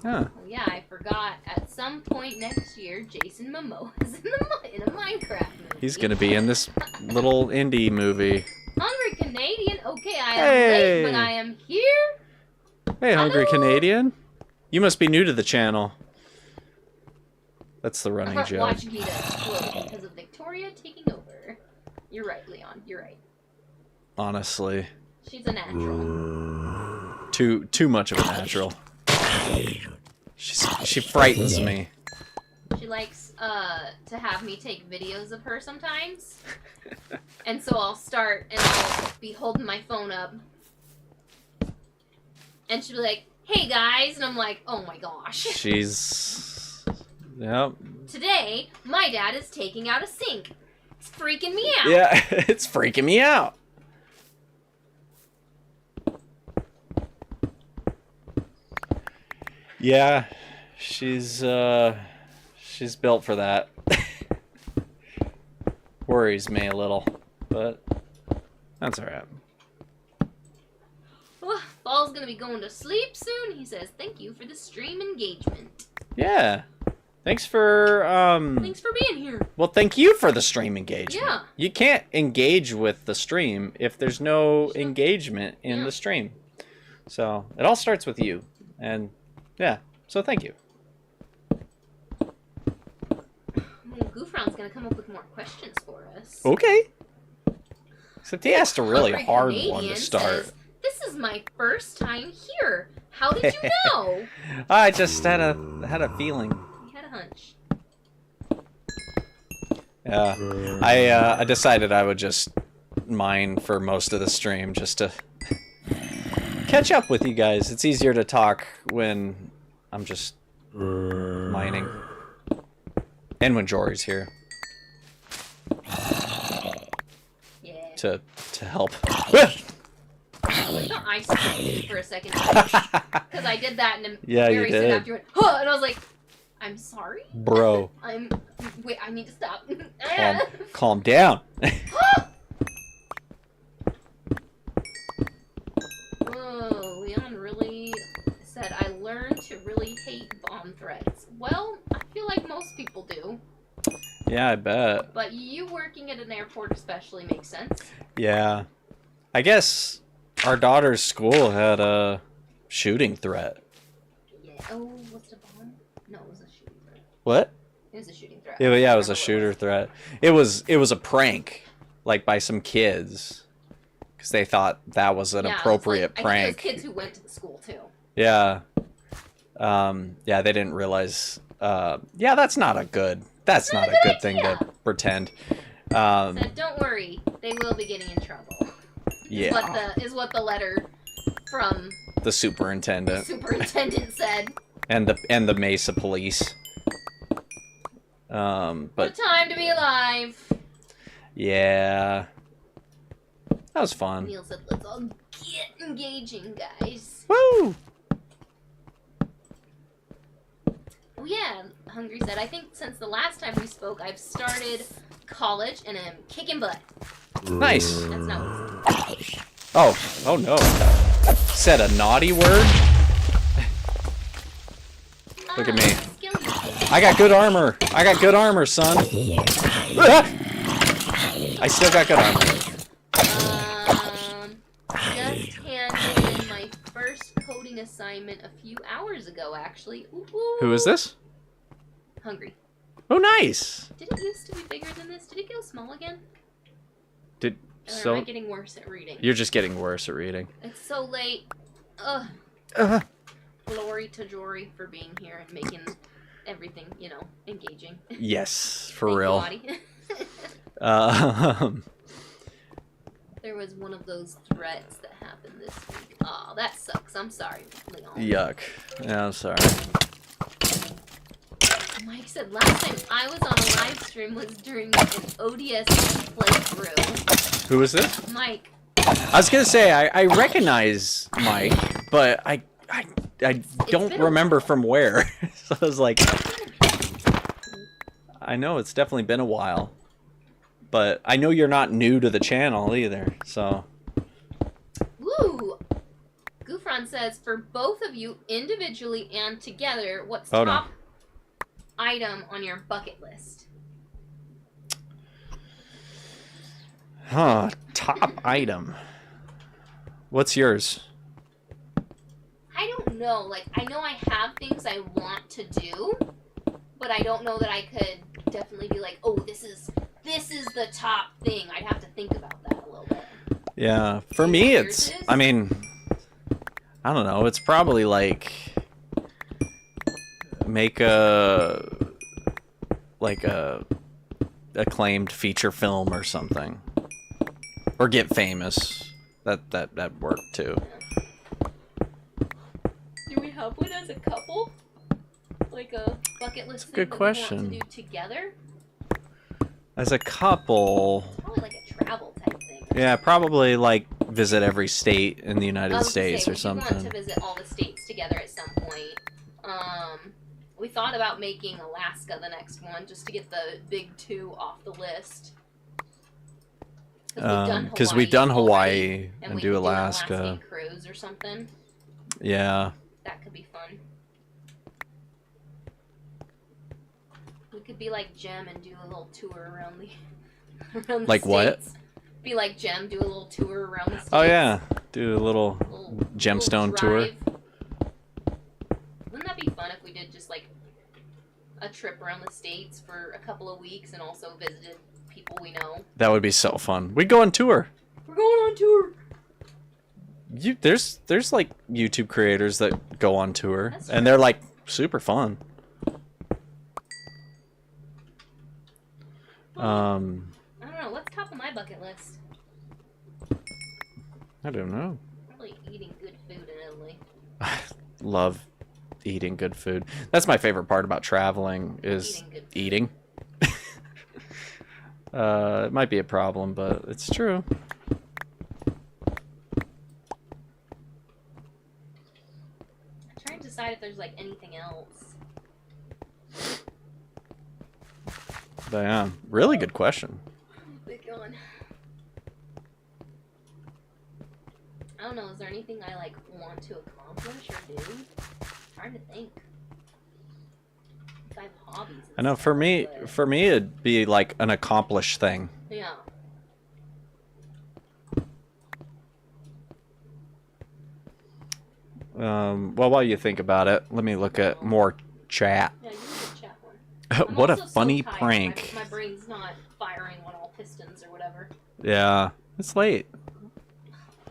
Oh, yeah, I forgot. At some point next year, Jason Momoa is in a Minecraft movie. He's gonna be in this little indie movie. Hungry Canadian? Okay, I am Hey! late, but I am here. Hey, Hungry Hello? Canadian. You must be new to the channel. That's the running joke. Watch Gita explode because of Victoria taking over. You're right, Leon. You're right. Honestly. She's a natural. Too much of a natural. She frightens me. She likes to have me take videos of her sometimes. And so I'll start and I'll be holding my phone up. And she'll be like, "Hey guys," and I'm like, "Oh my gosh." She's... Yep. Today, my dad is taking out a sink. It's freaking me out. Yeah, it's freaking me out. Yeah, she's built for that. Worries me a little, but that's alright. Ball's gonna be going to sleep soon. He says, "Thank you for the stream engagement." Yeah. Thanks for Thanks for being here. well, thank you for the stream engagement. Yeah. You can't engage with the stream if there's no engagement in the stream. So, it all starts with you. And yeah, so thank you. Goofround's gonna come up with more questions for us. Okay. Except he asked a really Hungry hard Canadian one to start. says, "This is my first time here. How did you know?" I just had a feeling. He had a hunch. Yeah. I decided I would just mine for most of the stream just to catch up with you guys. It's easier to talk when I'm just mining. And when Jory's here. Yeah. To help. I thought I screamed for a second. Because I did that and Yeah, you very soon did. after you went, "Huh," and I was like, "I'm sorry? Bro, Wait, I need to stop." calm down. Whoa, Leon really said, "I learned to really hate bomb threats." Well, I feel like most people do. Yeah, I bet. But you working at an airport especially makes sense. Yeah. I guess our daughter's school had a shooting threat. Yeah. Oh, what's the bomb? No, it was a shooting threat. What? It was a shooting threat. Yeah, it was a shooter threat. It was a prank, like by some kids, because they thought that was an appropriate prank. I think it was kids who went to the school too. Yeah. Yeah, they didn't realize. Yeah, that's not a good thing to pretend. Said, "Don't worry, they will be getting in trouble." Yeah. Is what the letter from The superintendent said. and the Mesa police. But What a time to be alive. yeah, that was fun. Neil said, "Let's all get engaging, guys." Woo! Oh yeah, Hungry said, "I think since the last time we spoke, I've started college and am kicking butt." Nice. That's not what he said. Oh no! Said a naughty word. Look at me. Skill you. I got good armor. I got good armor, son. I still got good armor. Just handed in my first coding assignment a few hours ago, actually. Ooh, ooh. Who is this? Hungry. Oh, nice. Did it used to be bigger than this? Did it go small again? Or am I getting worse at reading? You're just getting worse at reading. It's so late. Ugh. Glory to Jory for being here and making everything, engaging. Yes, for Thank you, real. Lottie. There was one of those threats that happened this week. Oh, that sucks. I'm sorry, Leon. Yuck. Yeah, I'm sorry. Mike said last time I was on a live stream was during an ODS playthrough. Who is this? Mike. I was gonna say I recognize Mike, but I don't remember from where. So I was like, I know it's definitely been a while. But I know you're not new to the channel either, so. Woo! Gufran says, for both of you, individually and together, what's Oh, top no. item on your bucket list? Huh. Top item. What's yours? I don't know. Like, I know I have things I want to do, but I don't know that I could definitely be like, oh, this is the top thing. I'd have to think about that a little bit. Yeah. For me, it's, I mean, I don't know. It's probably like make a acclaimed feature film or something, or get famous. That worked too. Do we have one as a couple? Like a bucket list thing Good that question. we want to do together? As a couple, Probably like a travel type thing. yeah, probably like visit every state in the United States or We something. want to visit all the states together at some point. We thought about making Alaska the next one just to get the big two off the list. Because we've done Hawaii and do Alaska. An Alaskan cruise or something. Yeah. That could be fun. We could be like Jem and do a little tour around the around the Like what? states. Be like Jem, do a little tour around the states. Oh yeah, do a little gemstone little tour. drive. Wouldn't that be fun if we did just like a trip around the states for a couple of weeks and also visited people we know? That would be so fun. We'd go on tour. We're going on tour. There's like YouTube creators that go on tour, That's and they're like super fun. I don't know. What's top of my bucket list? I don't know. Probably eating good food in Italy. Love eating good food. That's my favorite part about traveling is eating. It might be a problem, but it's true. I'm trying to decide if there's like anything else. But yeah, really good question. Big one. I don't know. Is there anything I like want to accomplish or do? I'm trying to think. I have hobbies. I know for me, it'd be like an accomplished thing. Yeah. Well, while you think about it, let me look at more chat. Yeah, you can chat one. What a also so funny tired. prank. My brain's not firing on all pistons or whatever. Yeah, it's late.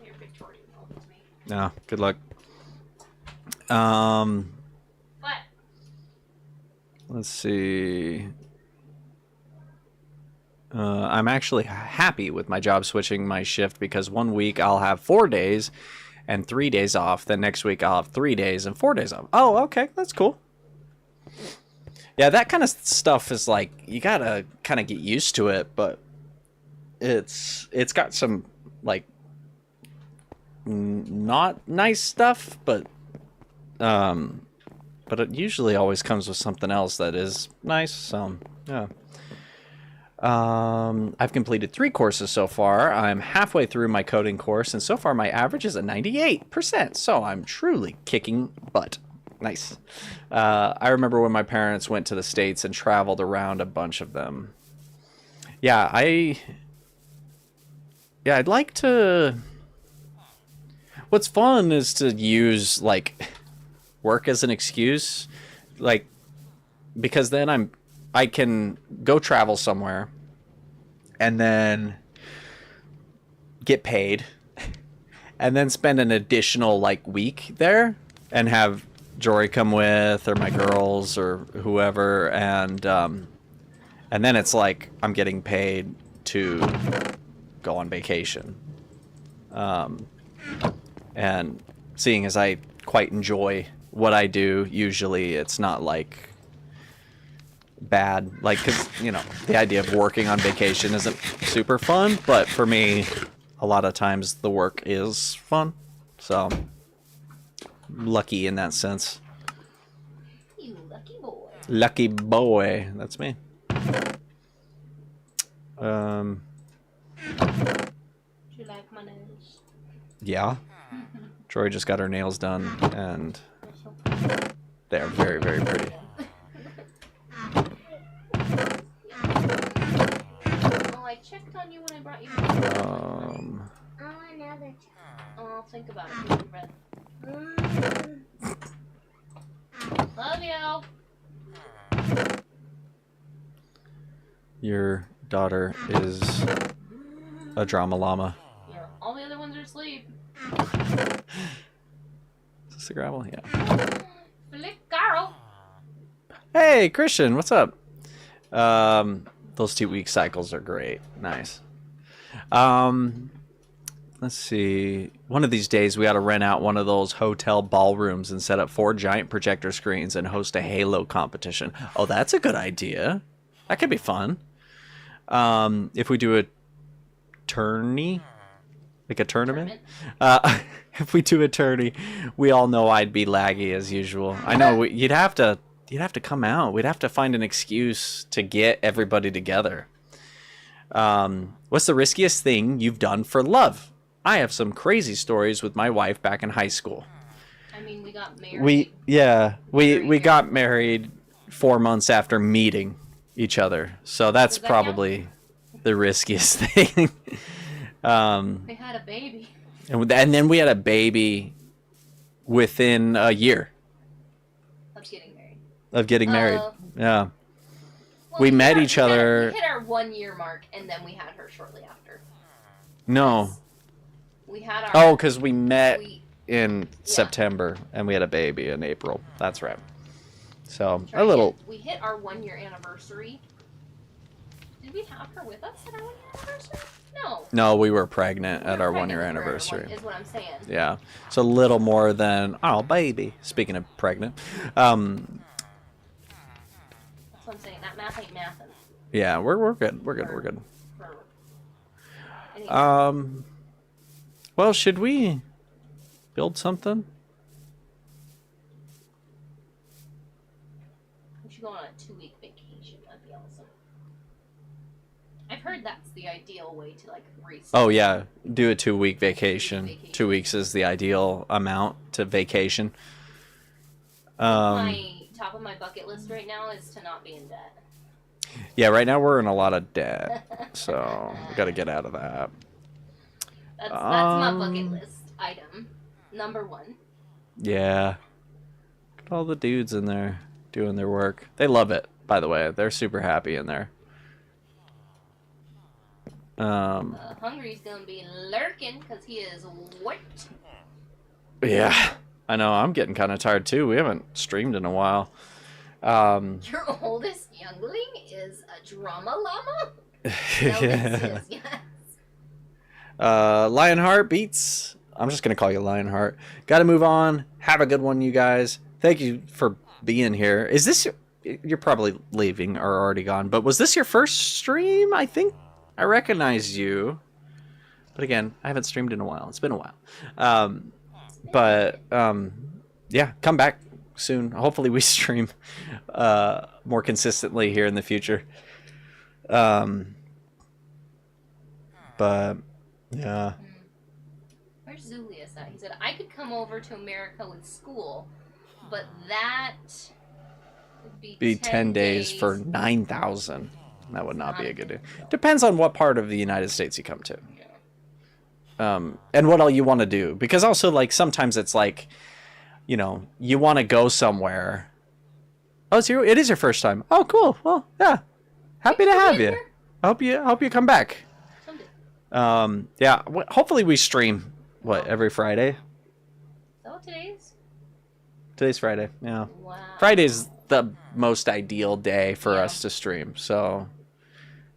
You're Victorian, with me. No, good luck. But Let's see. I'm actually happy with my job switching my shift because 1 week I'll have 4 days and 3 days off. Then next week I'll have 3 days and 4 days off. Oh, okay, that's cool. Yeah, that kind of stuff is like you gotta kind of get used to it, but it's got some like not nice stuff, but it usually always comes with something else that is nice. So yeah. I've completed 3 courses so far. I'm halfway through my coding course, and so far my average is a 98%. So I'm truly kicking butt. Nice. I remember when my parents went to the States and traveled around a bunch of them. Yeah, I'd like to... What's fun is to use, like, work as an excuse. Like, because then I can go travel somewhere and then get paid and then spend an additional, like, week there and have Jory come with, or my girls, or whoever, and then it's like I'm getting paid to go on vacation. And seeing as I quite enjoy what I do, usually it's not like bad, like, because the idea of working on vacation isn't super fun, but for me, a lot of times the work is fun, so lucky in that sense. You lucky boy. Lucky boy. That's me. Um, Do you like my nails? yeah. Troy just got her nails done, and they are very, very pretty. Oh, I checked on you when I brought you. Oh, another Oh, I'll think about it. Take a breath. Love you. Your daughter is a drama llama. Yeah, all the other ones are asleep. Is this a gravel? Yeah. Flick Carl. Hey, Christian, what's up? Those 2-week cycles are great. Nice. Let's see. One of these days, we ought to rent out one of those hotel ballrooms and set up 4 giant projector screens and host a Halo competition. Oh, that's a good idea. That could be fun. If we do a tourney, like a tournament, if we do a tourney, we all know I'd be laggy as usual. I know you'd have to come out. We'd have to find an excuse to get everybody together. What's the riskiest thing you've done for love? I have some crazy stories with my wife back in high school. I mean, we got married. We got married 4 months after meeting each other. So that's probably the riskiest thing. They had a baby. And then we had a baby within a year Of getting married. Yeah. Well, we met each other. We hit our 1 year mark, and then we had her shortly after. No. We had our. Oh, because we met in September, and we had a baby in April. That's right. So a little. We hit our 1 year anniversary. Did we have her with us at our 1 year anniversary? No. No, we were pregnant at our 1 year anniversary. Is what I'm saying. Yeah. So a little more than baby. Speaking of pregnant. That's what I'm saying. That math ain't mathin'. Yeah, we're good. We're good. Well, should we build something? We should go on a 2-week vacation. That'd be awesome. I've heard that's the ideal way to reset. Oh yeah, do a 2-week vacation. 2 weeks is the ideal amount to vacation. My top of my bucket list right now is to not be in debt. Yeah, right now we're in a lot of debt, so we got to get out of that. That's my bucket list item. Number 1. Yeah. Look at all the dudes in there doing their work. They love it, by the way. They're super happy in there. Hungry's gonna be lurking because he is white. Yeah, I know. I'm getting kind of tired too. We haven't streamed in a while. Your oldest youngling is a drama llama? Yeah. Yes. Lionheart beats. I'm just gonna call you Lionheart. Got to move on. Have a good one, you guys. Thank you for being here. Is this you're probably leaving or already gone? But was this your first stream? I think I recognize you. But again, I haven't streamed in a while. It's been a while. Yeah, come back soon. Hopefully we stream more consistently here in the future. But yeah. Where's Zulius at? He said, I could come over to America with school, but that would be 10 days for 9,000. That would not be a good deal. Depends on what part of the United States you come to. And what all you want to do. Because also, sometimes it's you want to go somewhere. Oh, it is your first time. Oh, cool. Well, yeah. Happy to have you. I hope you come back. Yeah. Hopefully we stream, every Friday? Is that what today's? Today's Friday, yeah. Wow. Friday's the most ideal day for us to stream. So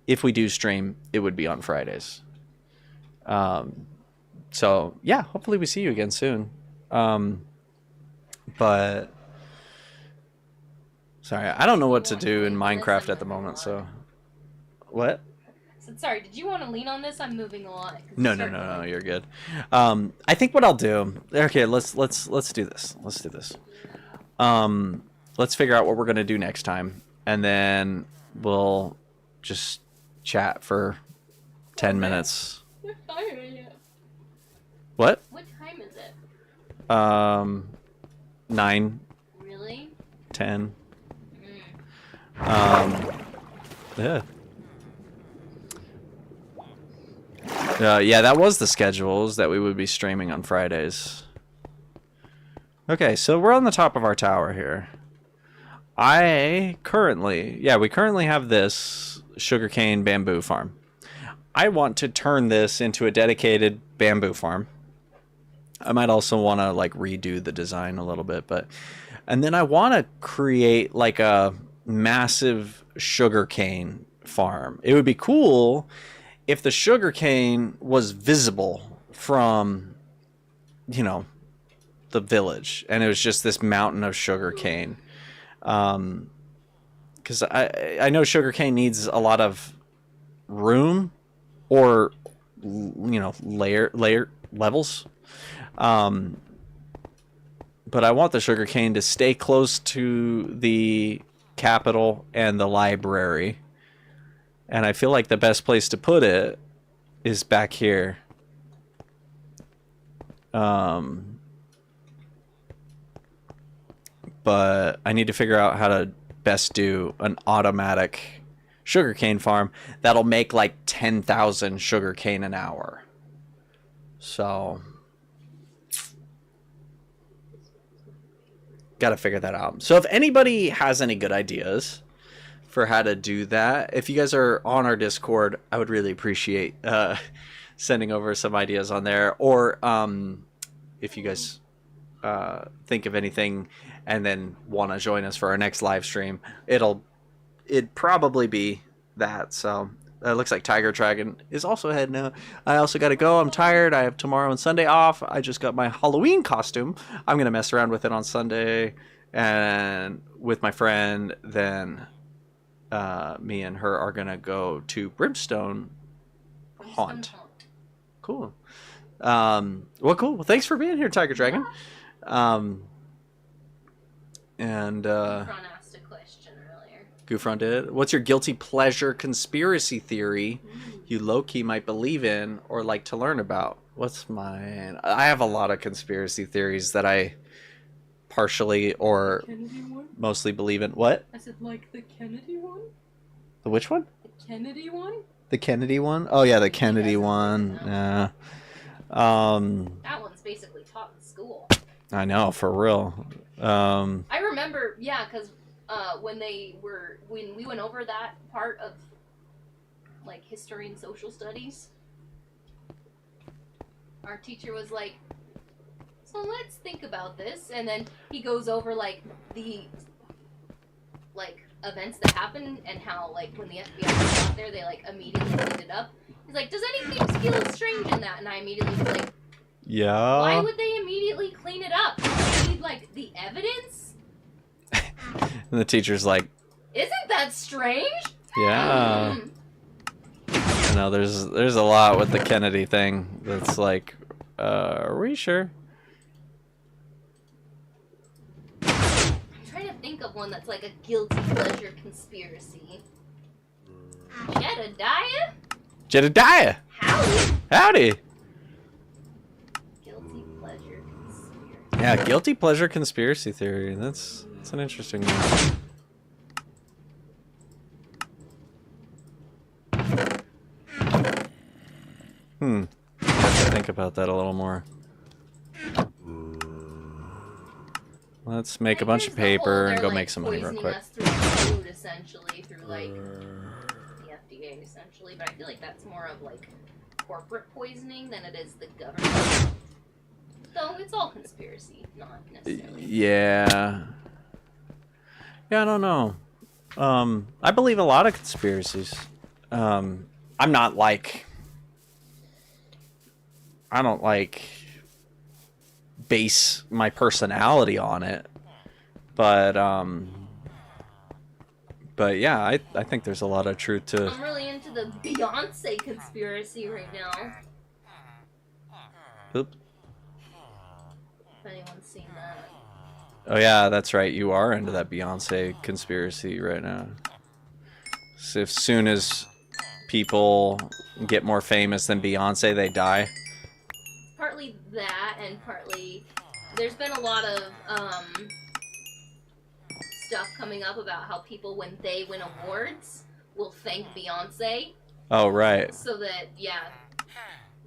if we do stream, it would be on Fridays. So yeah, hopefully we see you again soon. But sorry, I don't know what to do in Minecraft at the moment. So what? Sorry, did you want to lean on this? I'm moving a lot. No, you're good. I think what I'll do. Okay, let's do this. Let's do this. Let's figure out what we're gonna do next time, and then we'll just chat for 10 minutes. What time is it? What? What time is it? 9, Really? 10. Mm. Yeah. Yeah, that was the schedules that we would be streaming on Fridays. Okay, so we're on the top of our tower here. We currently have this sugarcane bamboo farm. I want to turn this into a dedicated bamboo farm. I might also want to like redo the design a little bit, and then I want to create like a massive sugarcane farm. It would be cool if the sugarcane was visible from, you know, the village, and it was just this mountain of sugarcane. Because I know sugarcane needs a lot of room, or you know, layer levels. But I want the sugarcane to stay close to the capital and the library, and I feel like the best place to put it is back here. But I need to figure out how to best do an automatic sugarcane farm that'll make like 10,000 sugarcane an hour. So got to figure that out. So if anybody has any good ideas for how to do that, if you guys are on our Discord, I would really appreciate sending over some ideas on there. Or if you guys think of anything and then want to join us for our next live stream, it'd probably be that. So it looks like Tiger Dragon is also ahead now. I also got to go. I'm tired. I have tomorrow and Sunday off. I just got my Halloween costume. I'm going to mess around with it on Sunday and with my friend. Then me and her are going to go to Brimstone Haunt. Cool. Well, cool. Well, thanks for being here, Tiger Dragon. Gufron asked a question earlier. Gufron did. What's your guilty pleasure conspiracy theory you low-key might believe in or like to learn about? What's mine? I have a lot of conspiracy theories that I partially or mostly believe in. What? I said, like the Kennedy one? The which one? The Kennedy one? The Kennedy one? Oh yeah, the Kennedy one. Yeah. That one's basically taught in school. I know, for real. I remember, yeah, because when we went over that part of like history and social studies, our teacher was like, so let's think about this, and then he goes over like the events that happened and how like when the FBI got there they like immediately cleaned it up. He's like, does anything feel strange in that? And I immediately was like, yeah. why would they immediately clean it up? They need like the evidence? And the teacher's like, isn't that strange? yeah. I know there's a lot with the Kennedy thing that's like, are we sure? I'm trying to think of one that's like a guilty pleasure conspiracy. Jedediah? Jedediah! Howdy! Guilty pleasure conspiracy. Yeah, guilty pleasure conspiracy theory. That's an interesting one. I have to think about that a little more. Let's make a bunch of paper and go make some money real quick. Us through food, essentially, through like the FDA, essentially. But I feel like that's more of like corporate poisoning than it is the government. So it's all conspiracy, not necessarily. Yeah. Yeah, I don't know. I believe a lot of conspiracies. I'm not like... I don't like base my personality on it, but yeah, I think there's a lot of truth to. I'm really into the Beyonce conspiracy right now. Oop. If anyone's seen that. Oh yeah, that's right. You are into that Beyonce conspiracy right now. So as soon as people get more famous than Beyonce, they die? Partly that, and partly there's been a lot of stuff coming up about how people, when they win awards, will thank Beyonce. Oh, right. So that, yeah.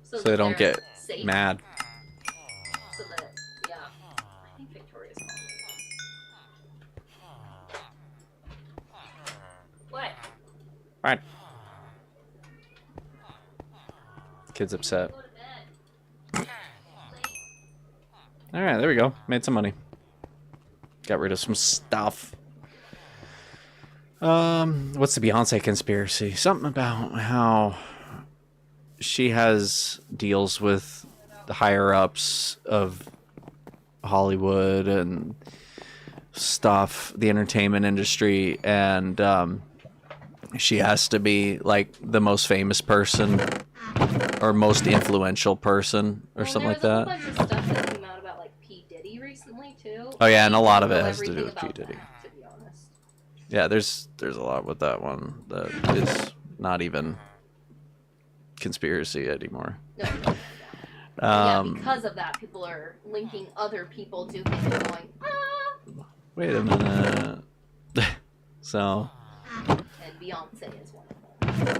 So they don't get safe. mad. So that, yeah. I think Victoria's calling me. What? Right. Kid's upset. Go to bed. Alright, there we go. Made some money. Got rid of some stuff. What's the Beyonce conspiracy? Something about how she has deals with the higher-ups of Hollywood and stuff, the entertainment industry, and she has to be like the most famous person or most influential person or something like that. There's a whole bunch of stuff that came out about like P. Diddy recently too. Oh yeah, and a lot of it I don't know has to do everything with P. about Diddy. that, to be honest. Yeah, there's a lot with that one that is not even conspiracy anymore. No. Yeah, because of that, people are linking other people to things and going, ah! Wait a minute. So. And Beyonce is one of them.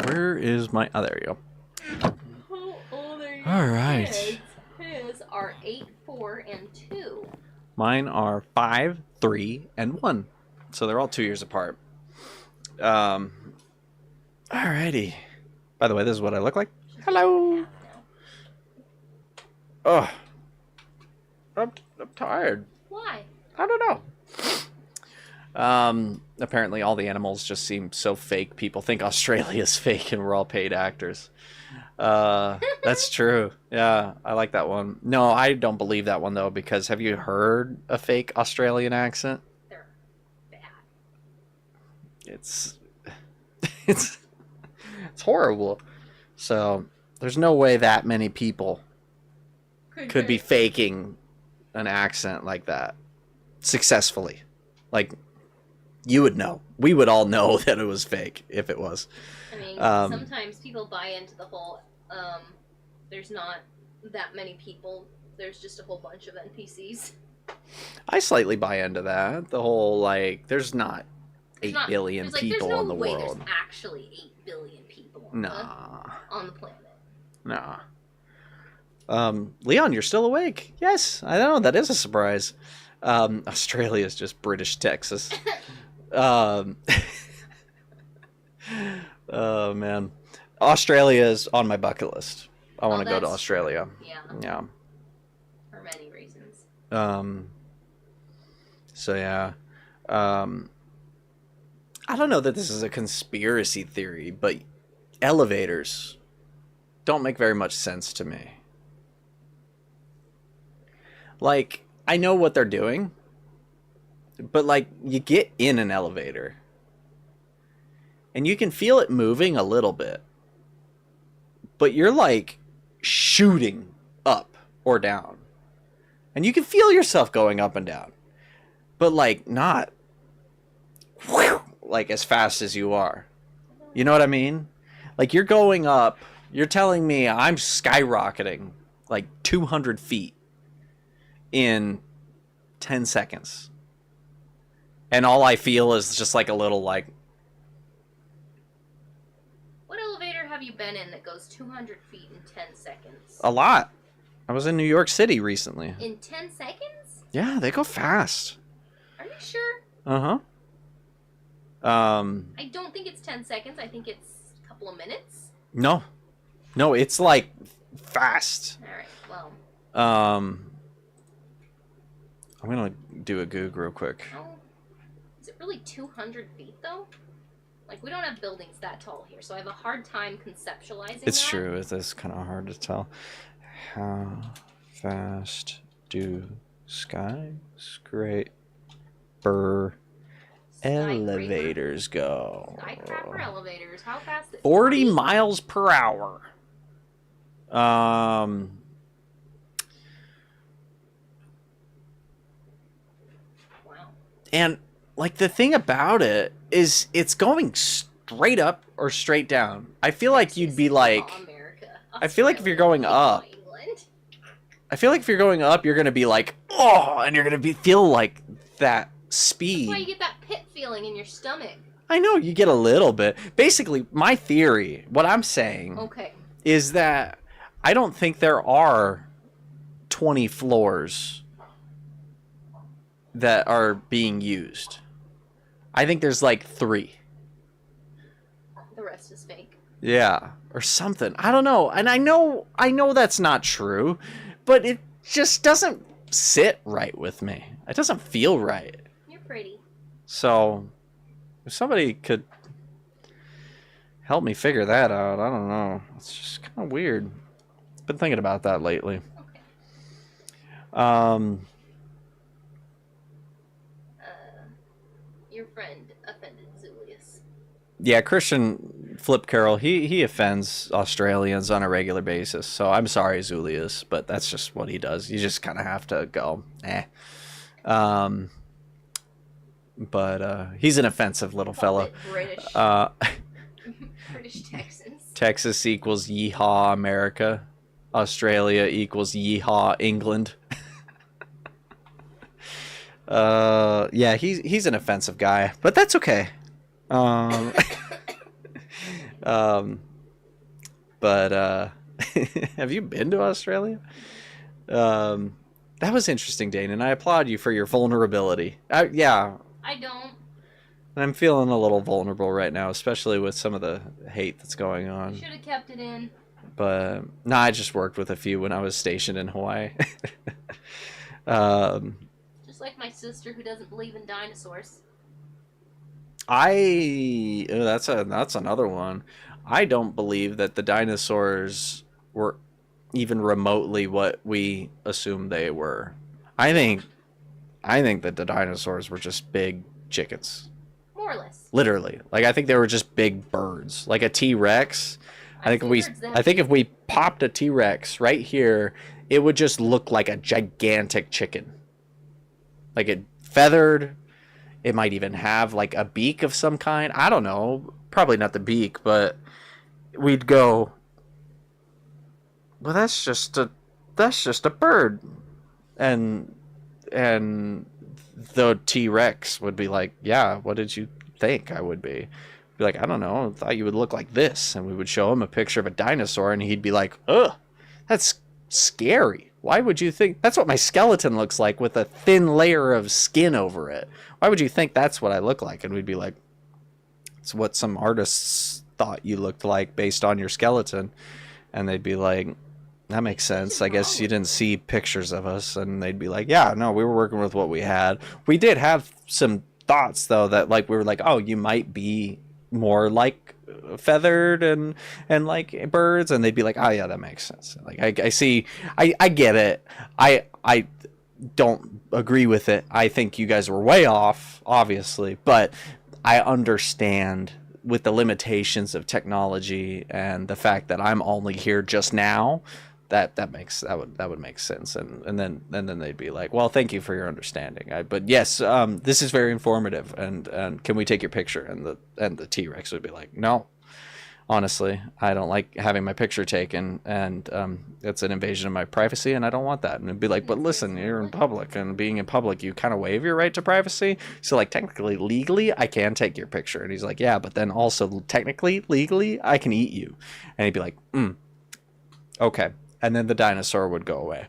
Where is my... Oh, there you go. How old are your All right. kids? His are 8, 4, and 2. Mine are 5, 3, and 1. So they're all 2 years apart. Alrighty. By the way, this is what I look like. Hello. Oh. I'm tired. Why? I don't know. Apparently all the animals just seem so fake. People think Australia's fake and we're all paid actors. That's true. Yeah, I like that one. No, I don't believe that one though, because have you heard a fake Australian accent? They're bad. It's it's horrible. So there's no way that many people could be faking an accent like that successfully. Like, you would know. We would all know that it was fake if it was. I mean, sometimes people buy into the whole, there's not that many people, there's just a whole bunch of NPCs. I slightly buy into that. The whole, like, there's not 8 billion people in the world. There's actually 8 billion people on the planet. Nah. Leon, you're still awake. Yes, I know, that is a surprise. Australia is just British Texas. Oh, man. Australia is on my bucket list. I want to go to Australia. Yeah. Yeah. For many reasons. So, yeah. I don't know that this is a conspiracy theory, but elevators don't make very much sense to me. Like, I know what they're doing, but, like, you get in an elevator, and you can feel it moving a little bit, but you're, like, shooting up or down. And you can feel yourself going up and down, but, like, not, like, as fast as you are. You know what I mean? Like, you're going up, you're telling me I'm skyrocketing, like, 200 feet. In 10 seconds. And all I feel is just like a little like... What elevator have you been in that goes 200 feet in 10 seconds? A lot. I was in New York City recently. In 10 seconds? Yeah, they go fast. Are you sure? Uh-huh. I don't think it's 10 seconds. I think it's a couple of minutes. No. No, it's like fast. Alright, well. I'm gonna do a Goog real quick. Oh, is it really 200 feet though? Like, we don't have buildings that tall here, so I have a hard time conceptualizing It's that. true. It is kind of hard to tell. How fast do skyscraper elevators go? Skyscraper elevators. How fast? 40 miles per hour. Wow. And like the thing about it is it's going straight up or straight down. I feel like you'd be like, I feel like if you're going up, I feel like if you're going up, you're gonna be like, oh, and you're gonna feel like that speed. That's why you get that pit feeling in your stomach. I know you get a little bit. Basically, my theory, what I'm saying, is that I don't think there are 20 floors that are being used. I think there's like 3. The rest is fake. Yeah, or something. I don't know. And I know that's not true, but it just doesn't sit right with me. It doesn't feel right. You're pretty. So, if somebody could help me figure that out, I don't know. It's just kind of weird. I've been thinking about that lately. Okay. Your friend offended Zulius. Yeah, Christian Flip Carroll, he offends Australians on a regular basis. So I'm sorry, Zulius, but that's just what he does. You just kind of have to go, eh. But he's an offensive little fella. British. British Texans. Texas equals yeehaw America. Australia equals yeehaw England. Yeah, he's an offensive guy, but that's okay. But have you been to Australia? That was interesting, Dane, and I applaud you for your vulnerability. Yeah. I don't. I'm feeling a little vulnerable right now, especially with some of the hate that's going on. Should have kept it in. But no, I just worked with a few when I was stationed in Hawaii. Just like my sister who doesn't believe in dinosaurs. That's another one. I don't believe that the dinosaurs were even remotely what we assumed they were. I think that the dinosaurs were just big chickens. More or less. Literally. Like I think they were just big birds. Like a T-Rex. I think if we popped a T-Rex right here, it would just look like a gigantic chicken. Like it feathered. It might even have like a beak of some kind. I don't know. Probably not the beak, but we'd go, well, that's just a bird. And the T-Rex would be like, yeah, what did you think I would be? Be like, I don't know, I thought you would look like this. And we would show him a picture of a dinosaur and he'd be like, ugh, that's scary. Why would you think that's what my skeleton looks like with a thin layer of skin over it? Why would you think that's what I look like? And we'd be like, it's what some artists thought you looked like based on your skeleton. And they'd be like, that makes sense. I guess you didn't see pictures of us. And they'd be like, yeah, no, we were working with what we had. We did have some thoughts though that like we were like, oh, you might be more like feathered and like birds, and they'd be like, oh yeah, that makes sense. Like I see, I get it. I don't agree with it. I think you guys were way off, obviously, but I understand with the limitations of technology and the fact that I'm only here just now. That would make sense, and then they'd be like, well, thank you for your understanding. But yes, this is very informative, and can we take your picture? And the T-Rex would be like, no, honestly, I don't like having my picture taken, and it's an invasion of my privacy, and I don't want that. And it'd be like, but listen, you're in public, and being in public, you kind of waive your right to privacy. So like technically, legally, I can take your picture. And he's like, yeah, but then also technically, legally, I can eat you. And he'd be like, okay. And then the dinosaur would go away.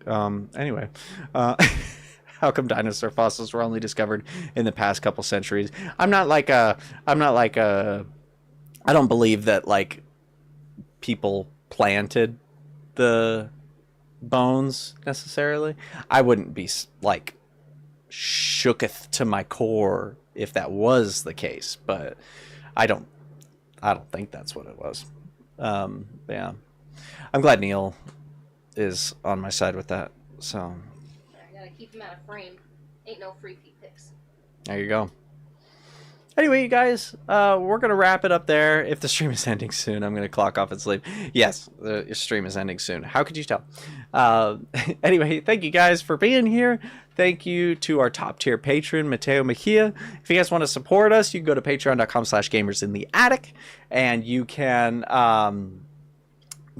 Anyway, how come dinosaur fossils were only discovered in the past couple centuries? I don't believe that like people planted the bones necessarily. I wouldn't be like shooketh to my core if that was the case, but I don't think that's what it was. Yeah, I'm glad Neil is on my side with that. So I gotta keep him out of frame. Ain't no free feet pics. there you go. Anyway, you guys, we're gonna wrap it up there. If the stream is ending soon, I'm gonna clock off and sleep. Yes, the stream is ending soon. How could you tell? Uh, anyway, thank you guys for being here. Thank you to our top tier patron, Mateo Mejia. If you guys want to support us, you can go to patreon.com/gamersintheattic, and you can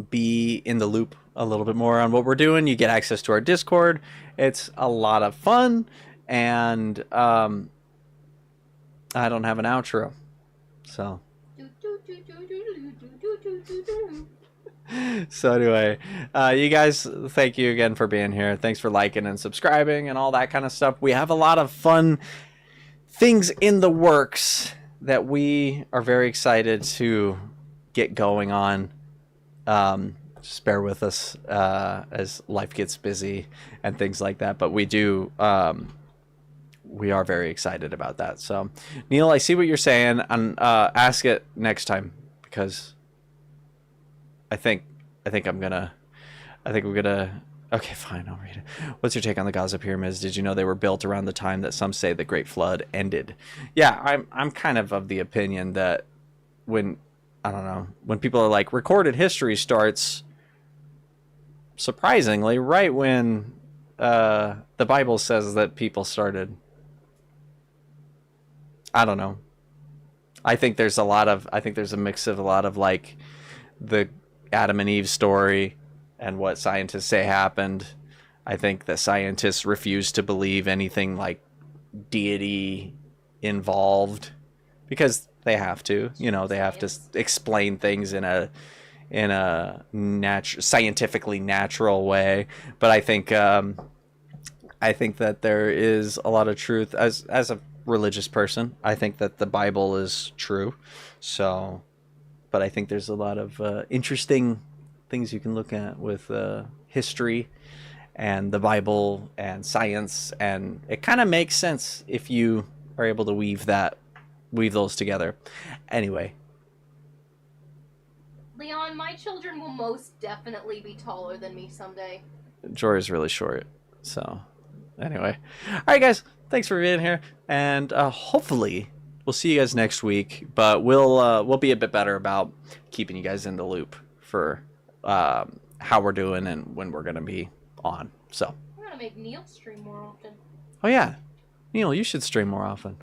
be in the loop a little bit more on what we're doing. You get access to our Discord. It's a lot of fun, and I don't have an outro, so. So anyway, you guys, thank you again for being here. Thanks for liking and subscribing and all that kind of stuff. We have a lot of fun things in the works that we are very excited to get going on. Just bear with us as life gets busy and things like that, but we do we are very excited about that. So Neil, I see what you're saying, and ask it next time, because I think we're gonna okay, fine, I'll read it. What's your take on the Gaza pyramids? Did you know they were built around the time that some say the Great Flood ended? Yeah, I'm kind of the opinion that when people are like, recorded history starts, surprisingly, right when the Bible says that people started. I don't know. I think there's a mix of a lot of like the Adam and Eve story and what scientists say happened. I think that scientists refuse to believe anything like deity involved because they have to, they have to explain things in a scientifically natural way. But I think that there is a lot of truth as a religious person. I think that the Bible is true. So, but I think there's a lot of interesting things you can look at with history and the Bible and science, and it kind of makes sense if you are able to weave those together. Anyway, Leon, my children will most definitely be taller than me someday. Jorah's really short. So, anyway, all right, guys, thanks for being here, and hopefully we'll see you guys next week. But we'll be a bit better about keeping you guys in the loop for how we're doing and when we're gonna be on. So we're gonna make Neil stream more often. Oh yeah, Neil, you should stream more often.